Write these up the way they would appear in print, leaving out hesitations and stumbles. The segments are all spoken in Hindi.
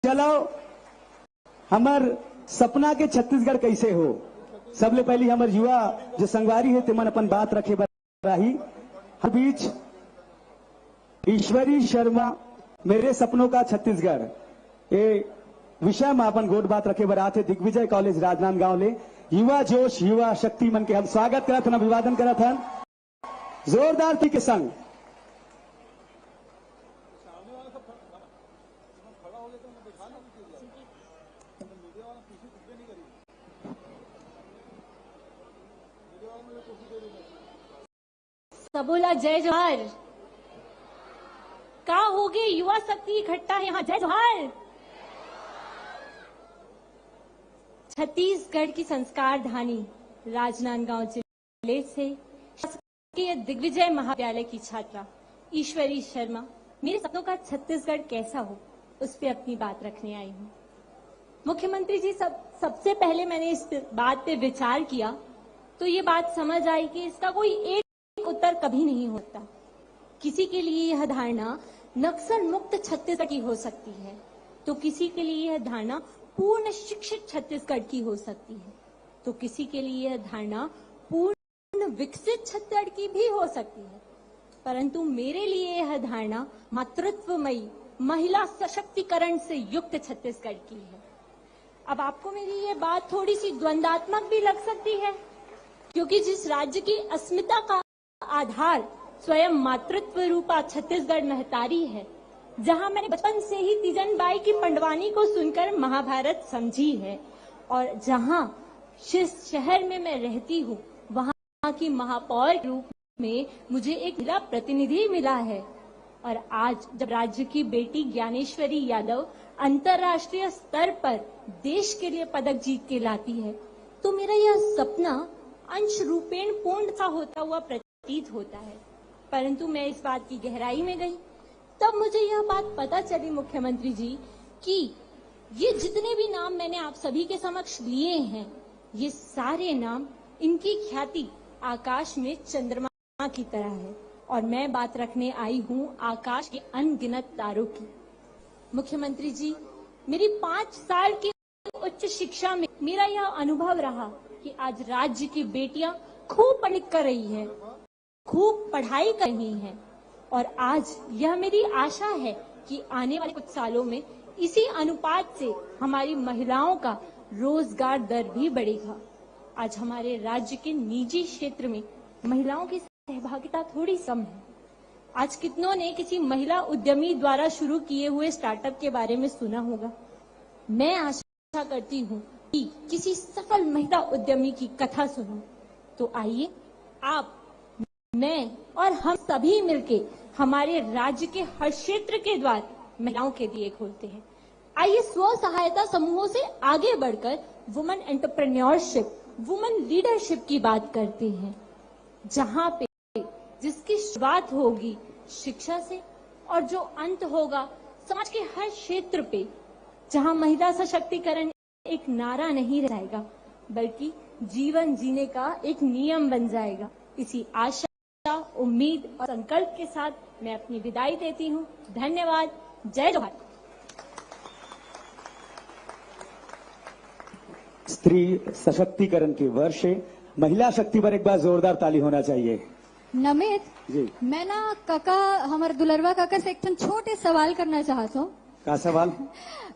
चलो हमार सपना के छत्तीसगढ़ कैसे हो। सबले पहली हमार युवा जो संगवारी है तिमन अपन बात रखे बराही हर बीच ईश्वरी शर्मा मेरे सपनों का छत्तीसगढ़ ये विषय में अपन गोट बात रखे बर आते दिग्विजय कॉलेज राजनांदगांव ले युवा जोश युवा शक्ति मन के हम स्वागत करत हन अभिवादन करत हन जोरदार थी के संग। सबोला जय जोहार। का हो गए युवा शक्ति इकट्ठा है यहाँ, जय जोहार। छत्तीसगढ़ की संस्कार धानी राजनांदगांव जिले से शासकीय दिग्विजय महाविद्यालय की छात्रा ईश्वरी शर्मा मेरे सपनों का छत्तीसगढ़ कैसा हो उस पे अपनी बात रखने आई हूँ। मुख्यमंत्री जी सबसे पहले मैंने इस बात पे विचार किया तो ये बात समझ आई कि इसका कोई एक उत्तर कभी नहीं होता। किसी के लिए यह धारणा नक्सल मुक्त छत्तीसगढ़ की हो सकती है तो किसी के लिए यह धारणा पूर्ण शिक्षित छत्तीसगढ़ की हो सकती है तो किसी के लिए यह धारणा पूर्ण विकसित छत्तीसगढ़ की भी हो सकती है, परंतु मेरे लिए यह धारणा मातृत्वमयी महिला सशक्तिकरण से युक्त छत्तीसगढ़ की है। अब आपको मेरी ये बात थोड़ी सी द्वंद्वात्मक भी लग सकती है क्योंकि जिस राज्य की अस्मिता का आधार स्वयं मातृत्व रूपा छत्तीसगढ़ महतारी है, जहां मैंने बचपन से ही तीजन बाई की पंडवानी को सुनकर महाभारत समझी है और जहां जिस शहर में मैं रहती हूँ वहां की महापौर के रूप में मुझे एक जिला प्रतिनिधि मिला है और आज जब राज्य की बेटी ज्ञानेश्वरी यादव अंतर्राष्ट्रीय स्तर पर देश के लिए पदक जीत के लाती है तो मेरा यह सपना अंश रूपेण पूर्ण सा होता हुआ प्रतीत होता है। परंतु मैं इस बात की गहराई में गई तब मुझे यह बात पता चली मुख्यमंत्री जी कि ये जितने भी नाम मैंने आप सभी के समक्ष लिए हैं ये सारे नाम इनकी ख्याति आकाश में चंद्रमा की तरह है और मैं बात रखने आई हूँ आकाश के अनगिनत तारों की। मुख्यमंत्री जी मेरी 5 साल की उच्च शिक्षा में मेरा यह अनुभव रहा कि आज राज्य की बेटियां खूब पढ़ कर रही है, खूब पढ़ाई कर रही हैं और आज यह मेरी आशा है कि आने वाले कुछ सालों में इसी अनुपात से हमारी महिलाओं का रोजगार दर भी बढ़ेगा। आज हमारे राज्य के निजी क्षेत्र में महिलाओं की सहभागिता थोड़ी कम है। आज कितनों ने किसी महिला उद्यमी द्वारा शुरू किए हुए स्टार्टअप के बारे में सुना होगा। मैं आशा करती हूँ कि किसी सफल महिला उद्यमी की कथा सुनो तो आइए आप, मैं और हम सभी मिलके हमारे राज्य के हर क्षेत्र के द्वार महिलाओं के लिए खोलते हैं। आइए स्व सहायता समूहों से आगे बढ़कर वुमेन एंटरप्रेन्योरशिप, वुमेन लीडरशिप की बात करते हैं, जहां पे जिसकी शुरुआत होगी शिक्षा से और जो अंत होगा समाज के हर क्षेत्र पे, जहां महिला सशक्तिकरण एक नारा नहीं रह जाएगा बल्कि जीवन जीने का एक नियम बन जाएगा। इसी आशा, उम्मीद और संकल्प के साथ मैं अपनी विदाई देती हूँ। धन्यवाद। जय जोहार। स्त्री सशक्तिकरण के वर्ष महिला शक्ति पर एक बार जोरदार ताली होना चाहिए। नमित जी, मैं ना काका हमारे दुलरवा काका से एक छोटे सवाल करना चाहता हूँ। का सवाल?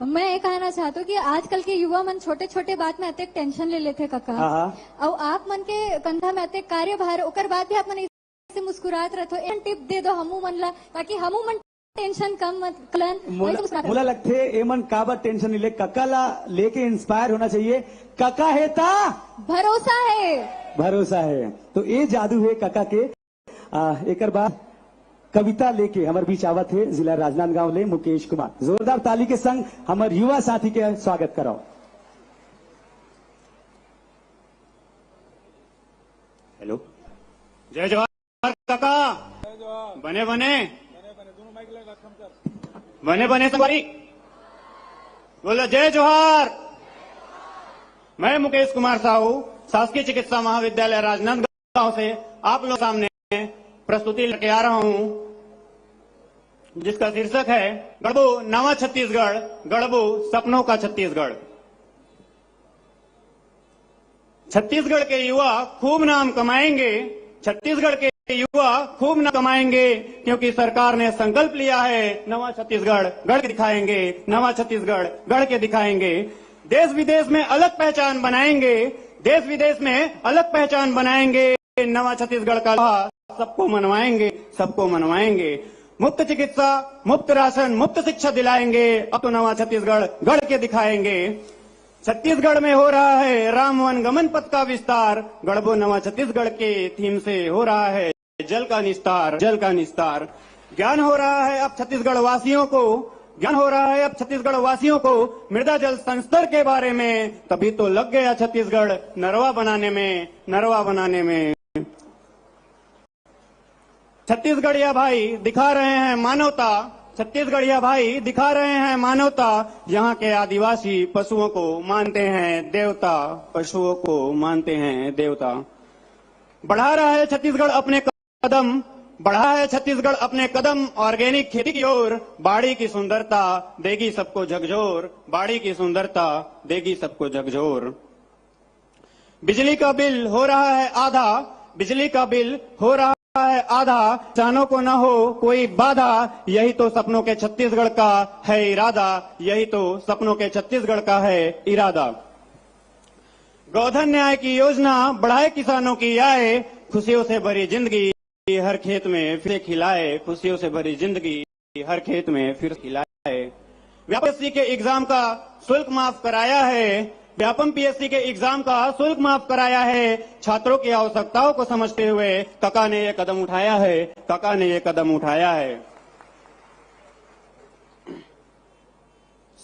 मैं ये कहना चाहता हूँ कि आजकल के युवा मन छोटे छोटे बात में अत्यंत टेंशन ले लेते काका, और आप मन के कंधा में अत्यंत कार्यभार ओकर बाद भी आप मन ऐसे मुस्कुरात रहते हो। टिप दे दो हमू मन ला ताकि हमू मन टेंशन कम मत कलन। मुला लगते एमन काबर टेंशन ले कका ला लेके इंस्पायर होना चाहिए। कका है ता भरोसा है, भरोसा है तो ये जादू है कका के। एक बाद कविता लेके हमारे बीच आवत है जिला राजनांदगांव ले मुकेश कुमार। जोरदार ताली के संग हमारे युवा साथी के स्वागत कराओ। हेलो, जय जवाहर काका। बने बने बने बने सवारी बोलो जय जोहार। मैं मुकेश कुमार साहू शासकीय चिकित्सा महाविद्यालय राजनांदगांव से आप लोग सामने प्रस्तुति लेके आ रहा हूं। जिसका शीर्षक है गढ़बो नवा छत्तीसगढ़, गढ़बो सपनों का छत्तीसगढ़। छत्तीसगढ़ के युवा खूब नाम कमाएंगे, छत्तीसगढ़ के युवा खूब नाम कमाएंगे, क्योंकि सरकार ने संकल्प लिया है नवा छत्तीसगढ़ गढ़ के दिखाएंगे, नवा छत्तीसगढ़ गढ़ के दिखाएंगे। देश विदेश में अलग पहचान बनाएंगे, देश विदेश में अलग पहचान बनाएंगे, नवा छत्तीसगढ़ का सबको मनवाएंगे, सबको मनवाएंगे। मुफ्त चिकित्सा, मुफ्त राशन, मुफ्त शिक्षा दिलाएंगे, अब तो नवा छत्तीसगढ़ गढ़ के दिखाएंगे। छत्तीसगढ़ में हो रहा है राम वन गमन पथ का विस्तार, गढ़बो नवा छत्तीसगढ़ के थीम से हो रहा है जल का निस्तार, जल का निस्तार। ज्ञान हो रहा है अब छत्तीसगढ़ वासियों को, ज्ञान हो रहा है अब छत्तीसगढ़ वासियों को मृदा जल संस्तर के बारे में, तभी तो लग गया छत्तीसगढ़ नरवा बनाने में, नरवा बनाने में। छत्तीसगढ़िया भाई दिखा रहे हैं मानवता, छत्तीसगढ़िया भाई दिखा रहे हैं मानवता, यहाँ के आदिवासी पशुओं को मानते हैं देवता, पशुओं को मानते हैं देवता। बढ़ा रहा है छत्तीसगढ़ अपने कदम, बढ़ा है छत्तीसगढ़ अपने कदम ऑर्गेनिक खेती की ओर, बाड़ी की सुंदरता देगी सबको झकझोर, बाड़ी की सुंदरता देगी सबको झकझोर। बिजली का बिल हो रहा है आधा, बिजली का बिल हो रहा है आधा, किसानों को न हो कोई बाधा, यही तो सपनों के छत्तीसगढ़ का है इरादा, यही तो सपनों के छत्तीसगढ़ का है इरादा। गोधन न्याय की योजना बढ़ाए किसानों की आय, खुशियों से भरी जिंदगी हर खेत में फिर खिलाए, खुशियों से भरी जिंदगी हर खेत में फिर खिलाए। व्यापम पीएससी के एग्जाम का शुल्क माफ कराया है, व्यापम पीएससी के एग्जाम का शुल्क माफ कराया है, छात्रों की आवश्यकताओं को समझते हुए काका ने ये कदम उठाया है, काका ने ये कदम उठाया है।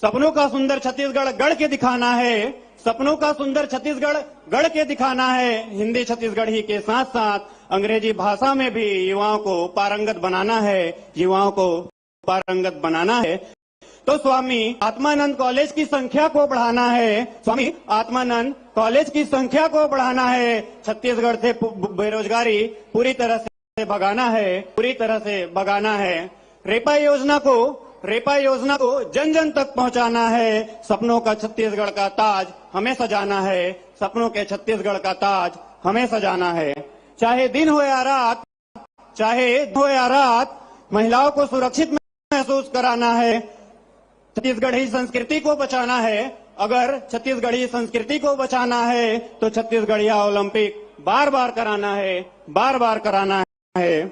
सपनों का सुंदर छत्तीसगढ़ गढ़ के दिखाना है, सपनों का सुंदर छत्तीसगढ़ गढ़ के दिखाना है, हिंदी छत्तीसगढ़ी के साथ साथ अंग्रेजी भाषा में भी युवाओं को पारंगत बनाना है, युवाओं को पारंगत बनाना है। तो स्वामी आत्मानंद कॉलेज की संख्या को बढ़ाना है, स्वामी आत्मानंद कॉलेज की संख्या को बढ़ाना है, छत्तीसगढ़ से बेरोजगारी पूरी तरह से भगाना है, पूरी तरह से भगाना है। रेपा योजना को जन जन तक पहुंचाना है, सपनों का छत्तीसगढ़ का ताज हमें सजाना है, सपनों के छत्तीसगढ़ का ताज हमें सजाना है। चाहे दिन हो या रात, चाहे दिन हो या रात, महिलाओं को सुरक्षित महसूस कराना है, छत्तीसगढ़ी संस्कृति को बचाना है। अगर छत्तीसगढ़ी संस्कृति को बचाना है तो छत्तीसगढ़िया ओलंपिक बार बार कराना है, बार बार कराना है।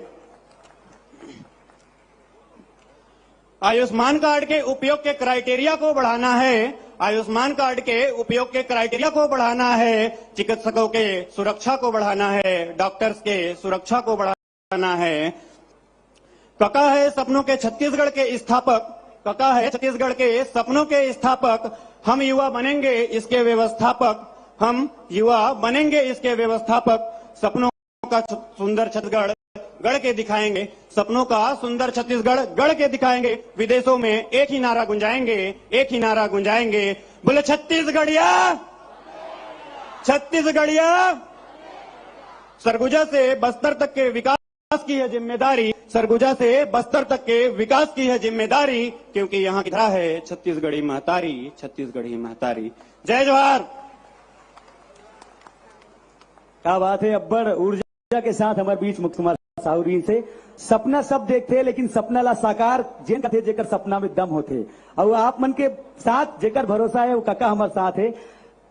आयुष्मान कार्ड के उपयोग के क्राइटेरिया को बढ़ाना है, आयुष्मान कार्ड के उपयोग के क्राइटेरिया को बढ़ाना है, चिकित्सकों के सुरक्षा को बढ़ाना है, डॉक्टर्स के सुरक्षा को बढ़ाना है। काका है सपनों के छत्तीसगढ़ के स्थापक, काका है छत्तीसगढ़ के सपनों के स्थापक, हम युवा बनेंगे इसके व्यवस्थापक, हम युवा बनेंगे इसके व्यवस्थापक। सपनों का सुंदर छत्तीसगढ़ गढ़ के दिखाएंगे, सपनों का सुंदर छत्तीसगढ़ गढ़ के दिखाएंगे। विदेशों में एक ही नारा गुंजाएंगे, एक ही नारा गुंजाएंगे, बोले छत्तीसगढ़िया, छत्तीसगढ़िया। सरगुजा से बस्तर तक के विकास की है जिम्मेदारी, सरगुजा से बस्तर तक के विकास की है जिम्मेदारी, क्योंकि यहाँ की धरा है छत्तीसगढ़ी महतारी, छत्तीसगढ़ी महतारी। जय जोहार। क्या बात है, अब्बड़ ऊर्जा के साथ हमारे बीच मुक्त कुमार साहू से सपना सब देखते लेकिन सपना ला साकार जिन थे जेकर सपना में दम होते, और आप मन के साथ जेकर भरोसा है वो काका हमारे साथ है।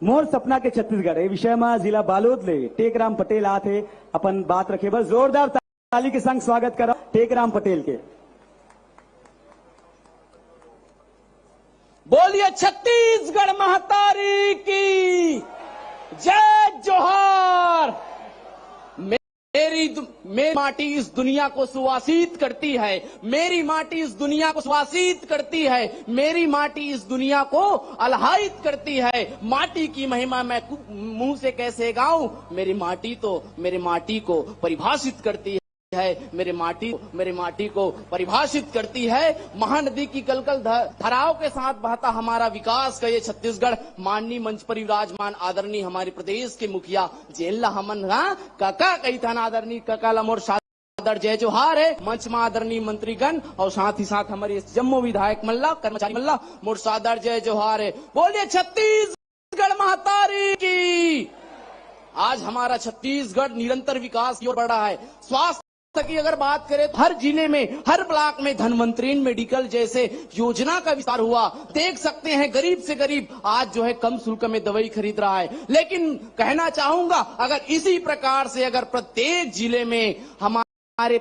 मोर सपना के छत्तीसगढ़ ये विषय में जिला बालोद ले टेकराम पटेल आते अपन बात रखे, बस जोरदार ताली के संग स्वागत करो टेकराम पटेल के। बोलिए छत्तीसगढ़ महतारी की जय जोहार। मेरी माटी इस दुनिया को सुवासित करती है, मेरी माटी इस दुनिया को सुवासित करती है, मेरी माटी इस दुनिया को अलहाइत करती है। माटी की महिमा मैं मुंह से कैसे गाऊं, मेरी माटी तो मेरी माटी को परिभाषित करती है, मेरे माटी को परिभाषित करती है। महानदी की कलकल धाराओं के साथ बहता हमारा विकास का ये छत्तीसगढ़। माननीय मंच पर विराजमान आदरणीय हमारे प्रदेश के मुखिया जेल हमन काका कही था आदरणीय काका लमोर जय जोहार है मंच में आदरणीय मंत्रीगण और साथ ही साथ हमारे जम्मू विधायक मल्ला कर्मचारी मल्ला मुर्सादर जय जोहार है। बोलिए छत्तीसगढ़ महातारी की। आज हमारा छत्तीसगढ़ निरंतर विकास की ओर बढ़ रहा है। स्वास्थ्य की अगर बात करें तो हर जिले में हर ब्लॉक में धनवंतरी मेडिकल जैसे योजना का विस्तार हुआ। देख सकते हैं गरीब से गरीब आज जो है कम शुल्क में दवाई खरीद रहा है। लेकिन कहना चाहूंगा अगर इसी प्रकार से अगर प्रत्येक जिले में हमारे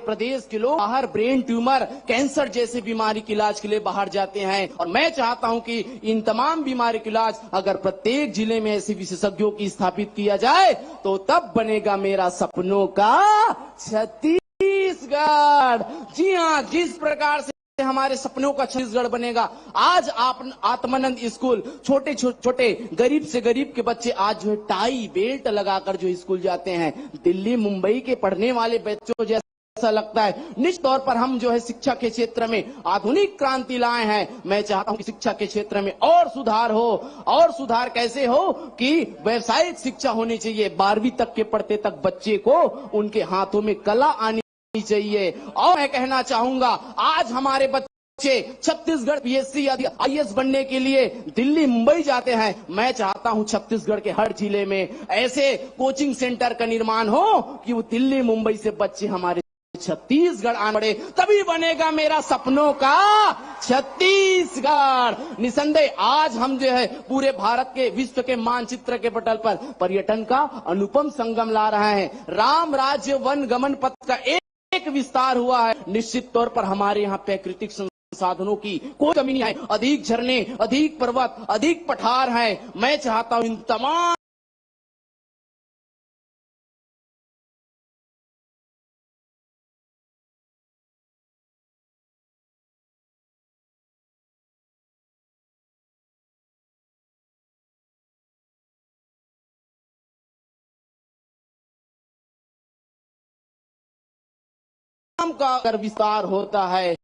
प्रदेश के लोग बाहर ब्रेन ट्यूमर कैंसर जैसे बीमारी के इलाज के लिए बाहर जाते हैं और मैं चाहता हूं कि इन तमाम बीमारी के इलाज अगर प्रत्येक जिले में ऐसे विशेषज्ञों की स्थापित किया जाए तो तब बनेगा मेरा सपनों का छत्तीसगढ़। जी हाँ, जिस प्रकार से हमारे सपनों का छत्तीसगढ़ बनेगा। आज आप आत्मानंद स्कूल छोटे छोटे गरीब से गरीब के बच्चे आज जो है टाई बेल्ट लगाकर जो स्कूल जाते हैं। दिल्ली मुंबई के पढ़ने वाले बच्चों जैसे ऐसा लगता है। निश्चित तौर पर हम जो है शिक्षा के क्षेत्र में आधुनिक क्रांति लाए हैं। मैं चाहता हूं कि शिक्षा के क्षेत्र में और सुधार हो। और सुधार कैसे हो कि व्यावसायिक शिक्षा होनी चाहिए। 12वीं तक के पढ़ते तक बच्चे को उनके हाथों में कला आनी चाहिए। और मैं कहना चाहूंगा आज हमारे बच्चे छत्तीसगढ़ पीएससी या आईएएस बनने के लिए दिल्ली मुंबई जाते हैं। मैं चाहता हूं छत्तीसगढ़ के हर जिले में ऐसे कोचिंग सेंटर का निर्माण हो कि वो दिल्ली मुंबई से बच्चे हमारे छत्तीसगढ़ आने पड़े, तभी बनेगा मेरा सपनों का छत्तीसगढ़। निसंदेह आज हम जो है पूरे भारत के विश्व के मानचित्र के पटल पर पर्यटन का अनुपम संगम ला रहे हैं। राम राज्य वन गमन पथ का एक विस्तार हुआ है। निश्चित तौर पर हमारे यहाँ प्राकृतिक संसाधनों की कोई कमी नहीं है। अधिक झरने, अधिक पर्वत, अधिक पठार है। मैं चाहता हूं इन तमाम का अगर विस्तार होता है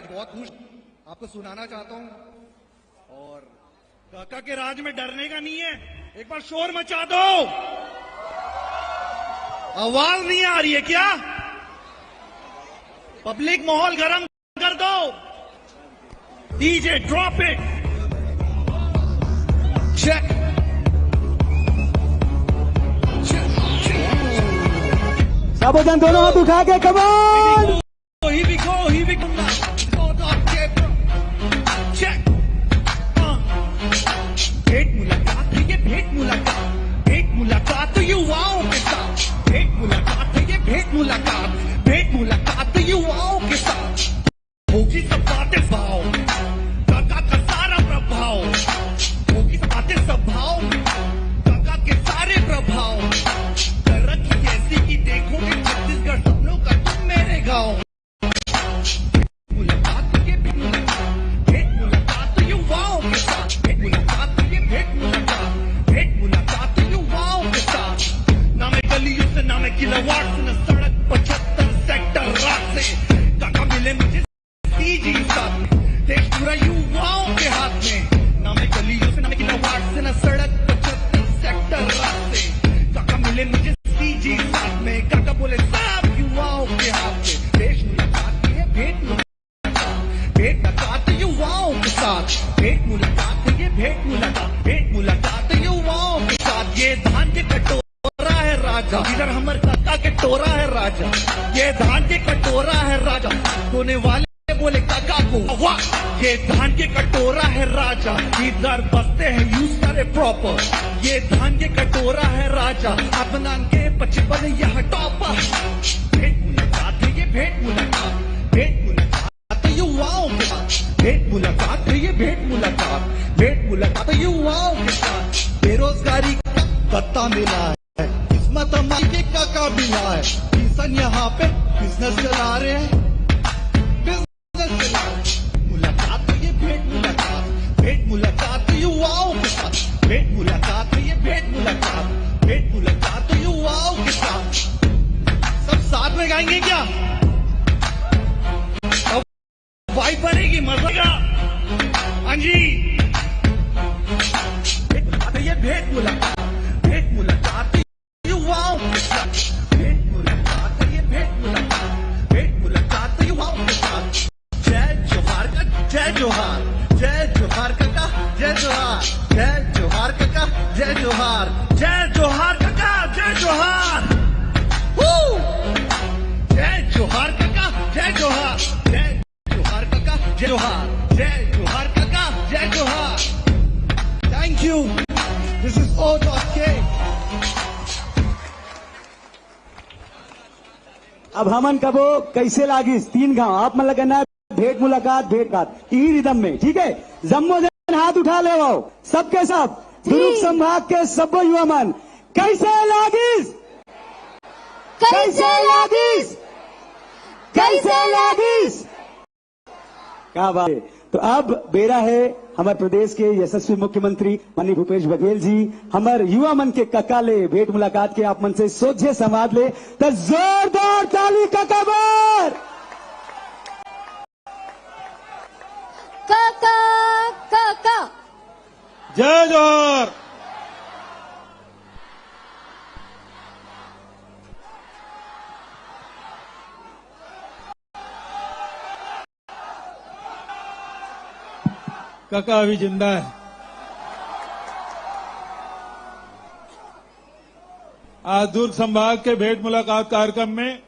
बहुत खुश आपको सुनाना चाहता हूं। और काका के राज में डरने का नहीं है, एक बार शोर मचा दो। आवाज नहीं आ रही है क्या? पब्लिक माहौल गर्म कर दो। DJ drop it. चेक। साबोधन दोनों हाथ उठा के कमान। Here we go, here we go now. Check. भेंट मुलाकात है ये, भेंट मुलाकात, भेंट मुलाकात युवाओं के साथ, भेंट मुलाकात है ये, भेंट मुलाकात, भेंट मुलाकात युवाओं के साथ। होगी सब बातें भाव, काका का सारा प्रभाव, होगी सब बातें सब भाव, काका के सारे प्रभाव। तरक्की ऐसी की देखोगे छत्तीसगढ़ सपनों का तुम मेरे गाँव। किलोवाट से न सड़क 75 सेक्टर रात से काका मिले मुझे सीजी साथ में, देश पूरा युवाओं के हाथ में। ना मैं गलियों से, ना मैं किलोवाट से, न सड़क 75 सेक्टर रात से काका मिले मुझे सीजी साथ में। काका बोले सब युवाओं के हाथ में, देश मुलाकात है भेंट मुलाकात, भेंट मुलाकात युवाओं के साथ, भेंट मुलाकात है ये, भेंट मुलाकात, भेंट मुलाकात युवाओं के साथ। ये धान के कटोरा है राजा, इधर हमर काका के टोरा है राजा, ये धान के कटोरा है राजा। होने वाले बोले काका को वाह, ये धान के कटोरा है राजा, इधर बसते हैं यूज करे प्रॉपर। ये धान के कटोरा है राजा, अपना के 55 यहाँ टॉपर। भेंट मुलाकात है ये, भेंट मुलाकात, भेंट मुलाकात युवाओं के साथ, भेंट मुलाकात है ये, भेंट मुलाकात, भेंट मुलाकात युवाओं के साथ। बेरोजगारी का पत्ता मिला है, किस्मत हमारी के काका मिला है। किसान यहाँ पे बिजनेस चला रहे हैं, बिजनेस चला रहे हैं। मुलाकात है ये, भेंट मुलाकात, भेंट मुलाकात युवाओं के साथ, भेंट मुलाकात है ये, भेंट मुलाकात, भेंट मुलाकात युवाओं के साथ। सब साथ में गाएंगे क्या? वाइब बनेगी, मजा। हाँ जी, भेंट मुलाकात है ये, भेंट मुलाकात, भेंट मुलाकात युवाओं के साथ, भेंट मुलाकात है ये, भेंट मुलाकात, भेंट मुलाकात युवाओं के साथ। जय जोहार का, जय जोहार, जय जोहार काका, जय जोहार, जय जोहार काका, जय जोहार, जय जोहार काका, जय जोहार। जय जोहार काका, जय जोहार, जय जोहार काका, जय जोहार, जय जोहार काका, जय जोहार। Thank you. This is O.K. अब हमन कबो कैसे लागिस 3 गांव आप मन लगना भेंट मुलाकात, भेंट बात ई रिदम में, ठीक है? जम्मो जन हाथ उठा ले आओ सबके सब, दुर्ग संभाग के सब युवा मन कैसे लागिस, कैसे लागिस, कैसे लागिस। क्या बात है। तो अब बेरा है हमारे प्रदेश के यशस्वी मुख्यमंत्री माननीय भूपेश बघेल जी हमारे युवा मन के कक्का ले भेंट मुलाकात के आप मन से सोझे संवाद ले, तो जोरदार ताली कक्का बार। काका काका जय जोहार। काका अभी जिंदा है। आज दुर्ग संभाग के भेंट मुलाकात कार्यक्रम में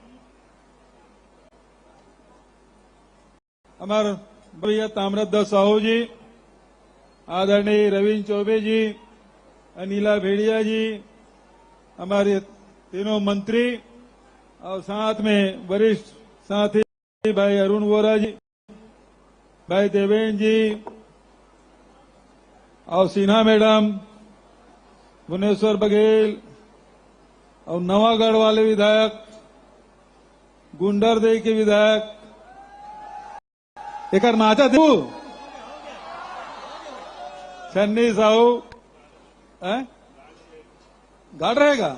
हमारे भैया ताम्रध्वज साहू जी, आदरणीय रविंद्र चौबे जी, अनिला भेड़िया जी, हमारे तीनों मंत्री और साथ में वरिष्ठ साथी भाई अरुण वोरा जी, भाई देवेंद्र जी और सिन्हा मैडम, भुवनेश्वर बघेल और नवागढ़ वाले विधायक, गुंडरदेई के विधायक, एक नाचा थे छन्नी साहू गाड़ रहेगा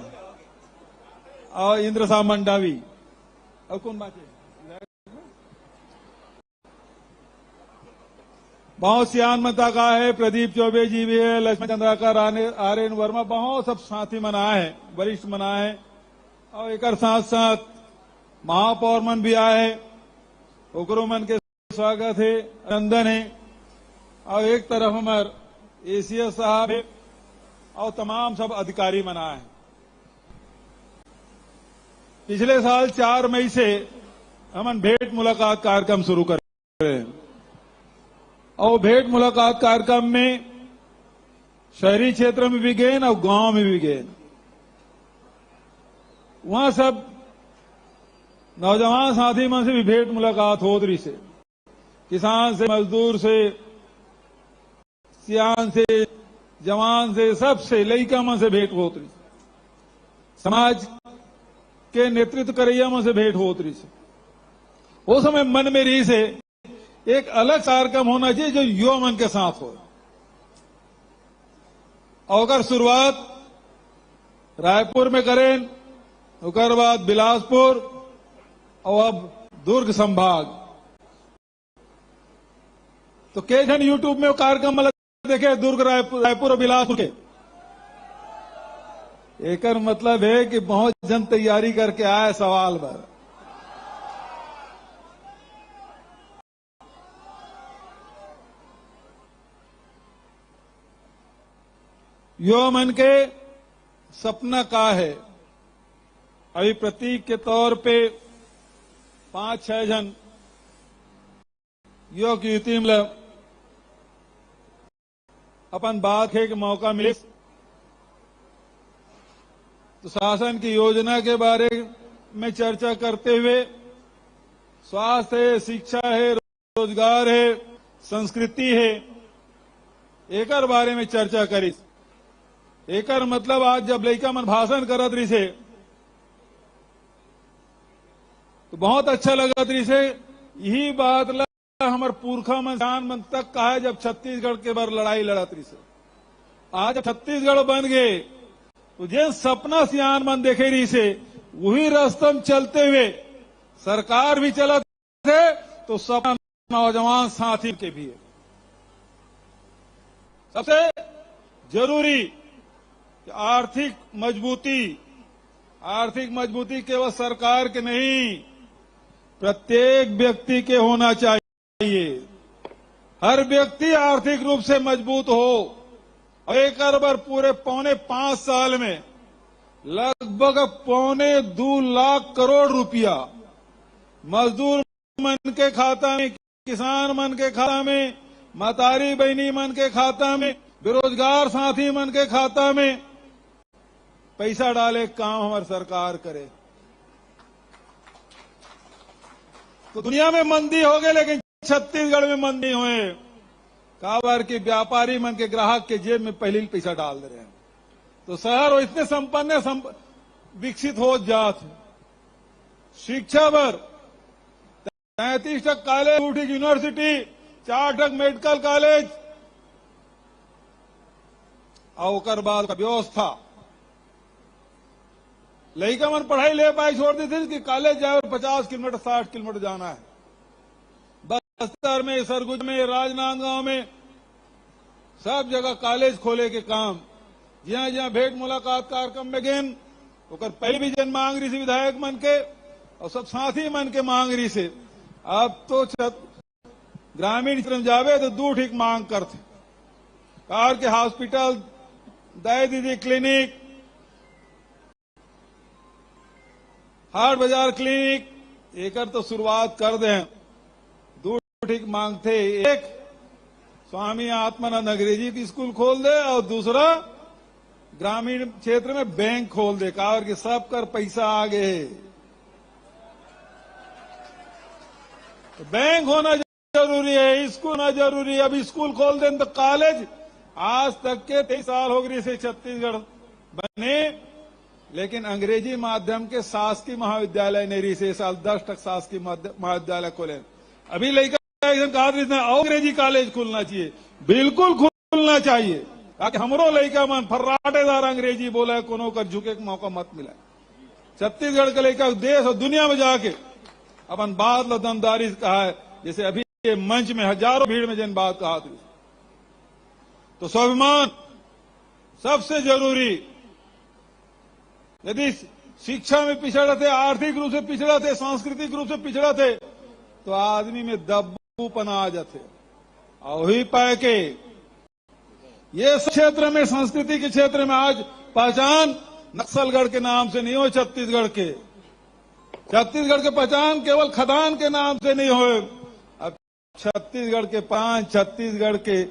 और इंद्र साह मंडावी और कौन बाकी बहुत सियान मनता का है, प्रदीप चौबे जी भी है, लक्ष्मण चंद्राकर, आर्यन वर्मा, बहुत सब साथी मनाए हैं, वरिष्ठ मनाए हैं। और एक साथ साथ महापौर मन भी आए हैं, ओकरो मन के स्वागत है, अभिनंदन है। और एक तरफ हमारे एसीएस साहब है और तमाम सब अधिकारी मनाए हैं। पिछले साल 4 मई से हम भेंट मुलाकात कार्यक्रम शुरू कर रहे हैं और भेंट मुलाकात कार्यक्रम में शहरी क्षेत्र में भी गए और गांव में भी गए। वहां सब नौजवान साथी मन से भी भेंट मुलाकात हो रही से, किसान से, मजदूर से, सियान से, जवान से, सबसे लइका मन से भेंट होत रही, समाज के नेतृत्व करैया मन से भेंट होत रही से। वो समय मन में रही से एक अलग कार्यक्रम होना चाहिए जो युवा मन के साथ हो। और अगर शुरुआत रायपुर में करें, उसके बाद बिलासपुर और अब दुर्ग संभाग, तो के जन यूट्यूब में वो कार्यक्रम देखे दुर्ग, रायपुर और बिलासपुर के। एक मतलब है कि बहुत जन तैयारी करके आए सवाल पर। युवा मन के सपना का है। अभी प्रतीक के तौर पे 5-6 जन युवक युवती मतलब अपन बात है कि मौका मिले तो शासन की योजना के बारे में चर्चा करते हुए स्वास्थ्य है, शिक्षा है, रोजगार है, संस्कृति है, एक बारे में चर्चा करी। एक मतलब आज जब लड़का मन भाषण करत रही से तो बहुत अच्छा लगत रही से। यही बात हमारे पुरखा मन जान मन तक कहा है जब छत्तीसगढ़ के बार लड़ाई लड़त रही से। आज छत्तीसगढ़ बन गए तो जिन सपना सियान मन देखे रही से वही रास्ते में चलते हुए सरकार भी चलत थे तो सपना नौजवान साथी के भी है। सबसे जरूरी आर्थिक मजबूती केवल सरकार के नहीं प्रत्येक व्यक्ति के होना चाहिए। हर व्यक्ति आर्थिक रूप से मजबूत हो। और एक बार पूरे 4.25 साल में लगभग 2.25 लाख करोड़ रुपया मजदूर मन के खाता में, किसान मन के खाता में, मतारी बहनी मन के खाता में, बेरोजगार साथी मन के खाता में पैसा डाले काम हमारी सरकार करे। तो दुनिया में मंदी हो गए लेकिन छत्तीसगढ़ में मंदी हुए। काबर के व्यापारी मन के ग्राहक के जेब में पहले ही पैसा डाल दे रहे हैं तो शहर इतने संपन्न विकसित हो जात। शिक्षा पर 33 कॉलेज, यूनिवर्सिटी, 4 मेडिकल कॉलेज और बाद का व्यवस्था लड़का मन पढ़ाई ले पाए छोड़ दी थी कि कॉलेज जाए 50 किलोमीटर 60 किलोमीटर जाना है। बस्तर में, सरगुजा में, राजनांदगांव में सब जगह कॉलेज खोले के काम जहां जहां भेंट मुलाकात कार्यक्रम में गए ओकर पहले भी जन मांग रही से विधायक मन के और सब साथी मन के मांग रही से। अब तो ग्रामीण क्षेत्र में जावे तो 2 ठीक मांग करते कार के हॉस्पिटल, दया दीदी क्लिनिक, हाट बाजार क्लिनिक एकर तो शुरुआत कर दें। 2 ठीक मांगते, एक स्वामी आत्मानंद अंग्रेजी की स्कूल खोल दे और दूसरा ग्रामीण क्षेत्र में बैंक खोल दे। कार के सब कर पैसा आ गए तो बैंक होना जरूरी है, स्कूल होना जरूरी है। अभी स्कूल खोल दें तो कॉलेज आज तक के 23 साल हो गए से छत्तीसगढ़ बने लेकिन अंग्रेजी माध्यम के शासकीय महाविद्यालय नहीं रही से। साल 10 शासकीय महाविद्यालय खोले। अभी लड़का कहा अंग्रेजी कॉलेज खुलना चाहिए, बिल्कुल खुलना चाहिए ताकि हमरो लड़का मन फर्राटेदार अंग्रेजी बोला है, कोनो कर झुके का मौका मत मिला। छत्तीसगढ़ के लड़का देश और दुनिया में जाके अपन बात दमदारी से कहा है। जैसे अभी ये मंच में हजारों भीड़ में जिन बात कहा थी, तो स्वाभिमान सबसे जरूरी। यदि शिक्षा में पिछड़ा थे, आर्थिक रूप से पिछड़ा थे, सांस्कृतिक रूप से पिछड़ा थे, तो आदमी में दब्बूपना आ जाते। और वही पाए के ये क्षेत्र में, संस्कृति के क्षेत्र में आज पहचान नक्सलगढ़ के नाम से नहीं हो, छत्तीसगढ़ के की पहचान केवल खदान के नाम से नहीं हो। अब छत्तीसगढ़ के पान, छत्तीसगढ़ के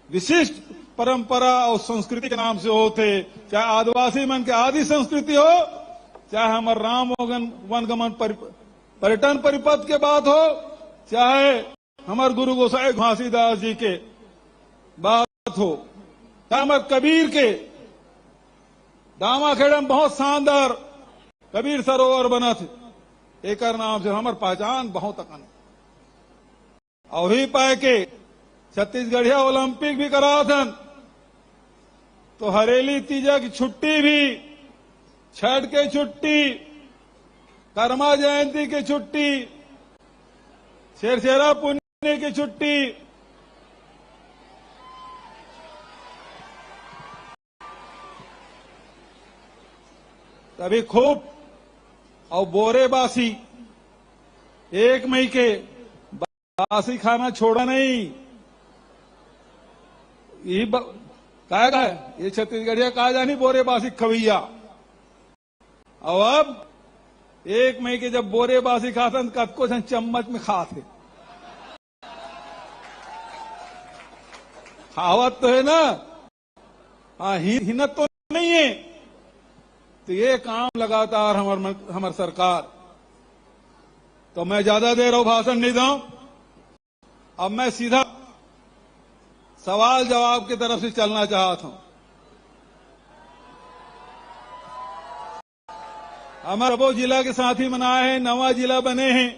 विशिष्ट परंपरा और संस्कृति के नाम से होते, चाहे आदिवासी मन के आदि संस्कृति हो, चाहे हमारे राम वनगमन पर्यटन परिपथ के बात हो, चाहे हमारे गुरु गोसाई घासीदास जी के बात हो, चाहे हमारे कबीर के दामाखेड़ा में बहुत शानदार कबीर सरोवर बना थे, एक नाम से हमार पहचान बहुत अकन। और ही पाए के छत्तीसगढ़िया ओलंपिक भी करा था, तो हरेली तीजा की छुट्टी भी, छठ के छुट्टी, कर्मा जयंती की छुट्टी, शेरशेरा पुण्य की छुट्टी, तभी खूब। और बोरे बासी 1 मई के बासी खाना छोड़ा नहीं। ये क्या है, ये छत्तीसगढ़िया कहा जानी बोरे बासी खवैया। और अब 1 मई के जब बोरे बासी खाते कद को चम्मच में खाते, खावत तो है ना, हाँ हिनत तो नहीं है। तो ये काम लगातार हमार सरकार। तो मैं ज्यादा देर और भाषण नहीं दूं, अब मैं सीधा सवाल जवाब की तरफ से चलना चाहता हूं। हमारे अबो जिला के साथी मनाए हैं, नवा जिला बने हैं,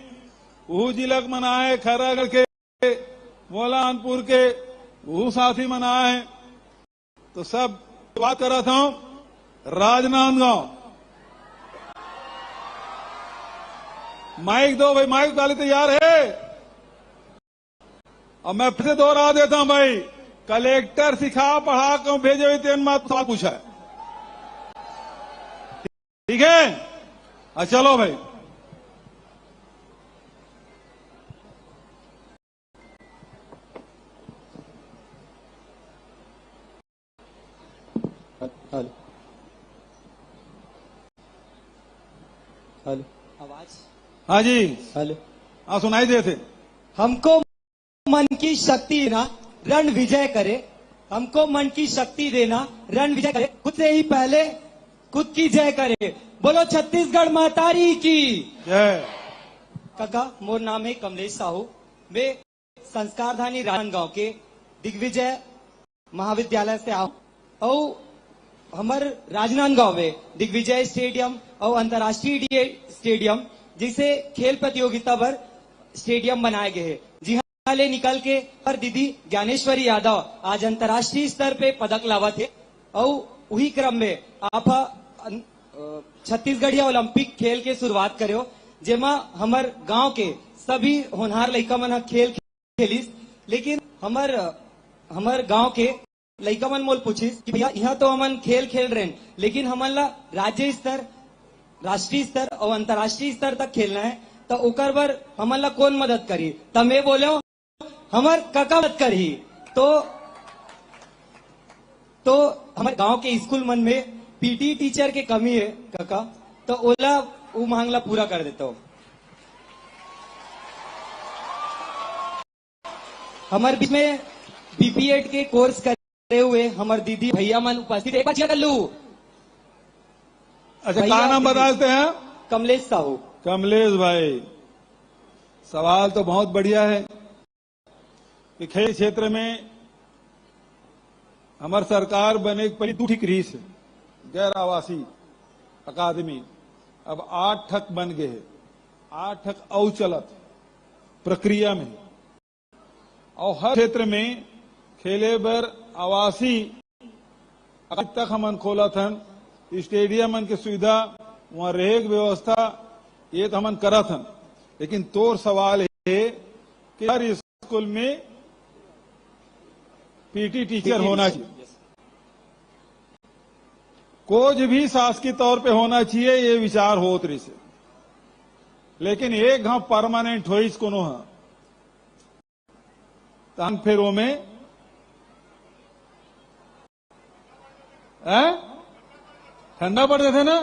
वो जिला मनाए, खैरागढ़ के, मोलानपुर के वो साथी मनाए हैं। तो सब बात कर रहा था राजनांदगांव। माइक दो भाई, माइक वाले तैयार है। और मैं फिर से दोहरा देता हूं भाई, कलेक्टर सिखा पढ़ा क्यों भेजे हुए तेन मत सवाल पूछा है, ठीक है। चलो भाई, हेलो हेलो, आवाज, हाँ जी, हेलो, हाँ सुनाई देते। हमको मन की शक्ति देना, रण विजय करे। हमको मन की शक्ति देना, रण विजय करे। खुद से ही पहले खुद की जय करे। बोलो छत्तीसगढ़ मातारी की जय। काका, मोर नाम है कमलेश साहू। मैं संस्कारधानी राजनांदगांव के दिग्विजय महाविद्यालय से आऊं। और हमारे राजनांदगांव में दिग्विजय स्टेडियम और अंतर्राष्ट्रीय स्टेडियम जिसे खेल प्रतियोगिता पर स्टेडियम बनाए गए हैं। जी हाँ, ले निकल के पर दीदी ज्ञानेश्वरी यादव आज अंतर्राष्ट्रीय स्तर पे पदक लावा थे। और वही क्रम में आप छत्तीसगढ़िया ओलंपिक खेल के शुरुआत करो, जेमा हमार गांव के सभी होनहार लड़का मन खेल खेलिस। लेकिन हमार गांव के लड़का मन मोल पूछिस कि भैया यहाँ तो हमन खेल खेल रहे हैं, लेकिन हमन ला राज्य स्तर, राष्ट्रीय स्तर और अंतर्राष्ट्रीय स्तर तक खेलना है, तो ओकर बर हमन ला कौन मदद करी? तब मैं बोले हमार काका मदद करी। तो हमारे गांव के स्कूल मन में पीटी टीचर के कमी है काका, तो ओला वो मांगला पूरा कर देता हूँ। हमारे बीच में बीपीएड के कोर्स करे हुए हमारे दीदी भैया मन उपस्थित, एक बार कर लू। अच्छा, क्या नाम बताते हैं? कमलेश साहू। कमलेश भाई, सवाल तो बहुत बढ़िया है कि खेल क्षेत्र में हमारी सरकार बने पहली दूठी क्रीस है, गैर आवासी अकादमी, अब 8 ठक बन गए हैं, 8 ठक औ चलत प्रक्रिया में। और हर क्षेत्र में खेले बर आवासी अभी तक हमन खोला था, स्टेडियम मन की सुविधा, वहां रहे की व्यवस्था, ये तो हमन करा था। लेकिन तोर सवाल है कि हर स्कूल में पीटी टीचर होना चाहिए। कोच भी शासकीय तौर पे होना चाहिए, ये विचार हो तरी से। लेकिन एक हाँ परमानेंट हो इसको नो तन फिर वो में ठंडा पड़ते थे ना,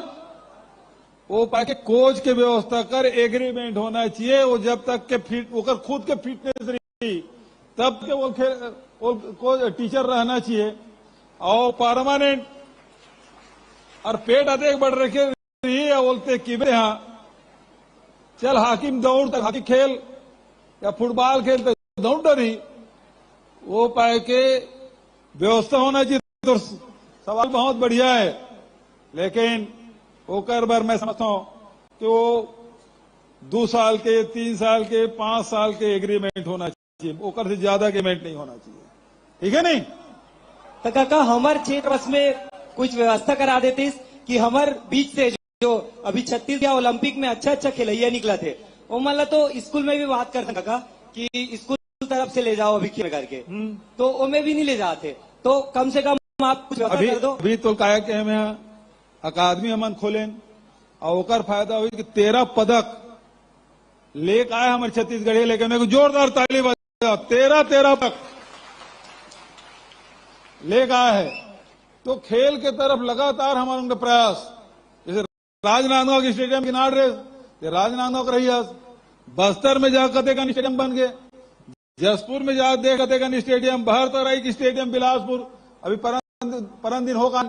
वो पाके कोच के व्यवस्था कर एग्रीमेंट होना चाहिए। वो जब तक के फिट होकर खुद के फिटनेस रही तब के वो कोच टीचर रहना चाहिए। और परमानेंट और पेट अधिक बढ़ रखे नहीं है बोलते कि हाँ चल हाकिम दौड़ तक हाकी खेल या फुटबॉल खेल तो दौड़ नहीं, वो पाए के व्यवस्था होना चाहिए। तो सवाल बहुत बढ़िया है, लेकिन ओकर बार मैं समझता हूं कि वो 2 साल के 3 साल के 5 साल के एग्रीमेंट होना चाहिए, ओकर से ज्यादा एग्रीमेंट नहीं होना चाहिए। ठीक है नहीं तो काका हमार क्षेत्र बस में कुछ व्यवस्था करा देती कि हमार बीच से जो अभी छत्तीसगढ़ ओलंपिक में अच्छा खिलैया निकला थे, वो मतलब तो स्कूल में भी बात करते काका कि स्कूल तरफ से ले जाओ अभी खेल करके, तो वो में भी नहीं ले जाते। तो कम से कम आप कुछ व्यवस्था कर दो। अभी तो काया के हमें अकादमी हमन खोलेन और ओकर फायदा हुई कि 13 पदक लेकर आए हमारे छत्तीसगढ़, लेकिन मेरे को जोरदार ताली बजाओ। 13 पदक लेकर आए है। तो खेल के तरफ लगातार हमारे उनका प्रयास, जैसे राजनांदगांव की स्टेडियम की नाड़ रेस, राजनांदगांव का रही, बस्तर में जा कते का स्टेडियम बन गए, जसपुर में जा देख कते का स्टेडियम, बहरतराई की स्टेडियम, बिलासपुर अभी परन दिन होगा,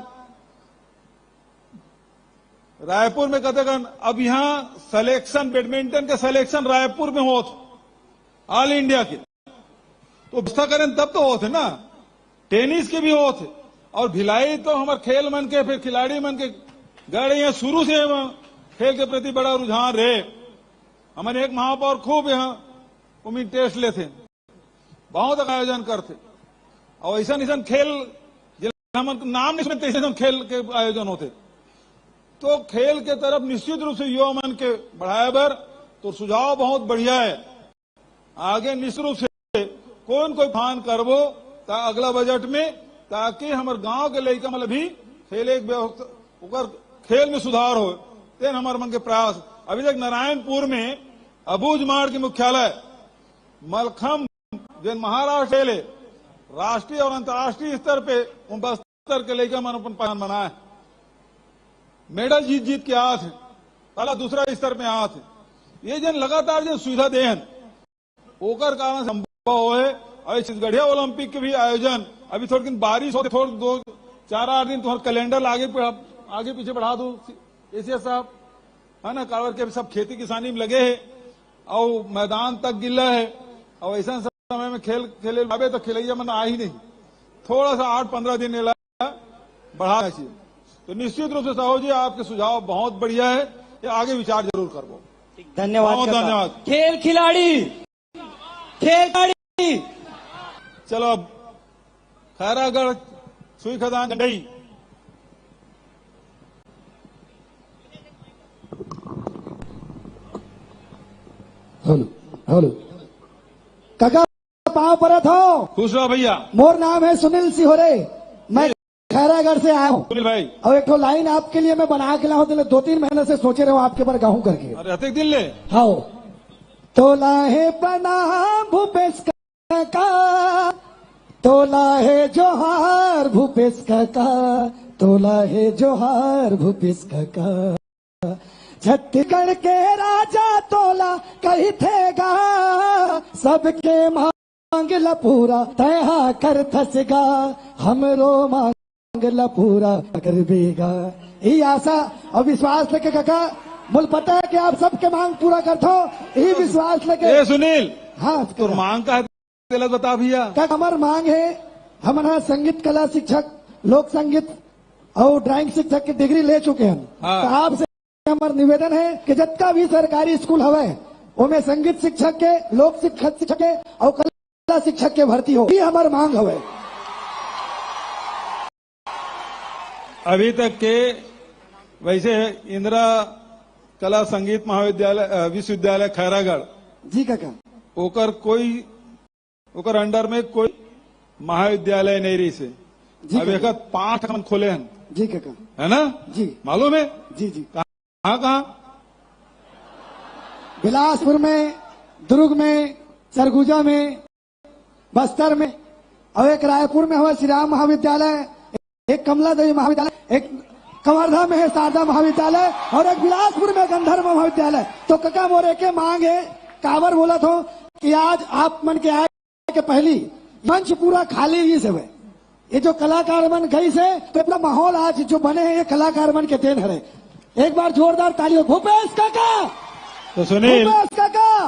रायपुर में कतेगन। अब यहां सिलेक्शन बैडमिंटन के सिलेक्शन रायपुर में होते ऑल इंडिया के, तो व्यवस्था करें तब तो होते ना। टेनिस के भी होते और भिलाई तो हमारे खेल मन के फिर खिलाड़ी मन के गए यहाँ शुरू से खेल के प्रति बड़ा रुझान रहे। हमारे एक महापौर खूब यहाँ उम्मीद टेस्ट लेते, बहुत आयोजन करते और ऐसा खेल हम नाम नहीं सुनते, ऐसे खेल के आयोजन होते। तो खेल के तरफ निश्चित रूप से युवा मन के बढ़ाए बर तो सुझाव बहुत बढ़िया है। आगे निश्चित रूप से कोई फान करबो अगला बजट में, ताकि हमारे गांव के लड़का मतलब भी खेल खेल में सुधार हो, तेन हमारे मन के प्रयास। अभी तक नारायणपुर में अबूझ मार्ग के मुख्यालय मलखम जो महाराष्ट्र ले राष्ट्रीय और अंतर्राष्ट्रीय स्तर पे बस्तर के लड़का मन अपन पहचान बनाए, मेडल जीत के आते, पहला दूसरा स्तर पे आते। ये जन लगातार जो सुविधा देन ओकर कारण संभव है। और छत्तीसगढ़िया ओलंपिक के भी आयोजन अभी थोड़ी दिन बारिश होते, थोड़ी 2-4-8 दिन तुम्हारा कैलेंडर आगे पीछे बढ़ा दो ऐसे साहब, है ना। कावर के सब खेती किसानी में लगे हैं और मैदान तक गिला है और ऐसा समय में खेले लावे तो खिलैया मन आ ही नहीं, थोड़ा सा 8-15 दिन बढ़ाना चाहिए। तो निश्चित रूप से साहू जी आपके सुझाव बहुत बढ़िया है, ये आगे विचार जरूर करो। धन्यवाद, बहुत धन्यवाद। खेल खिलाड़ी चलो अब खैरागढ़ सुई खदान गई। हेलो काका पाँव परत हो। खुश रहो भैया। मोर नाम है सुनील सिहोरे, मैं खैरागढ़ से आया हूँ। सुनील भाई और एक तो लाइन आपके लिए मैं बना के लाऊं, 2-3 महीने से सोचे रहे आपके पर गाऊं करके। अरे अतिक दिन ले हाँ तोला है बना भूपेश काका, तोला है जोहार भूपेश काका, तोला है जोहार भूपेश काका। छत्तीसगढ़ के राजा तोला कही थेगा, सबके मांगला पूरा तहा कर थसगा, हमरो मांगला पूरा कर देगा। यही आशा और विश्वास लेके काका, मुझे पता है कि आप सबके मांग पूरा करते हो, यही विश्वास लेके। सुनील हाँ तो मांग का बता भैया। क्या हमारी मांग है, हमारा संगीत कला शिक्षक, लोक संगीत और ड्राइंग शिक्षक की डिग्री ले चुके हैं। हाँ। तो आपसे हमारा निवेदन है कि जितना भी सरकारी स्कूल हवे उनमें संगीत शिक्षक के, लोक शिक्षक के और कला शिक्षक के भर्ती हो, ये हमारी मांग हवे। अभी तक के वैसे इंदिरा कला संगीत महाविद्यालय विश्वविद्यालय खैरागढ़ जी काका ओकर कोई ओकर अंडर में कोई महाविद्यालय नहीं रही से। जी अब एक 5 हम खोले हैं, जी काका, है ना? जी मालूम है? जी जी। कहाँ कहाँ? बिलासपुर में, दुर्ग में, सरगुजा में, बस्तर में, और एक रायपुर में हुआ श्री राम महाविद्यालय, एक कमला देवी महाविद्यालय, एक कवर्धा में है शारदा महाविद्यालय, और एक बिलासपुर में गंधर्व महाविद्यालय। तो कका मोरे के मांग है, कावर बोला था कि आज आप मन के आए के पहली मंच पूरा खाली ही से हुए। ये जो कलाकार मन गई से तो अपना माहौल आज जो बने हैं ये कलाकार मन के देन है। एक बार जोरदार तालियों। भूपेश काका, तो सुनील, भूपेश काका,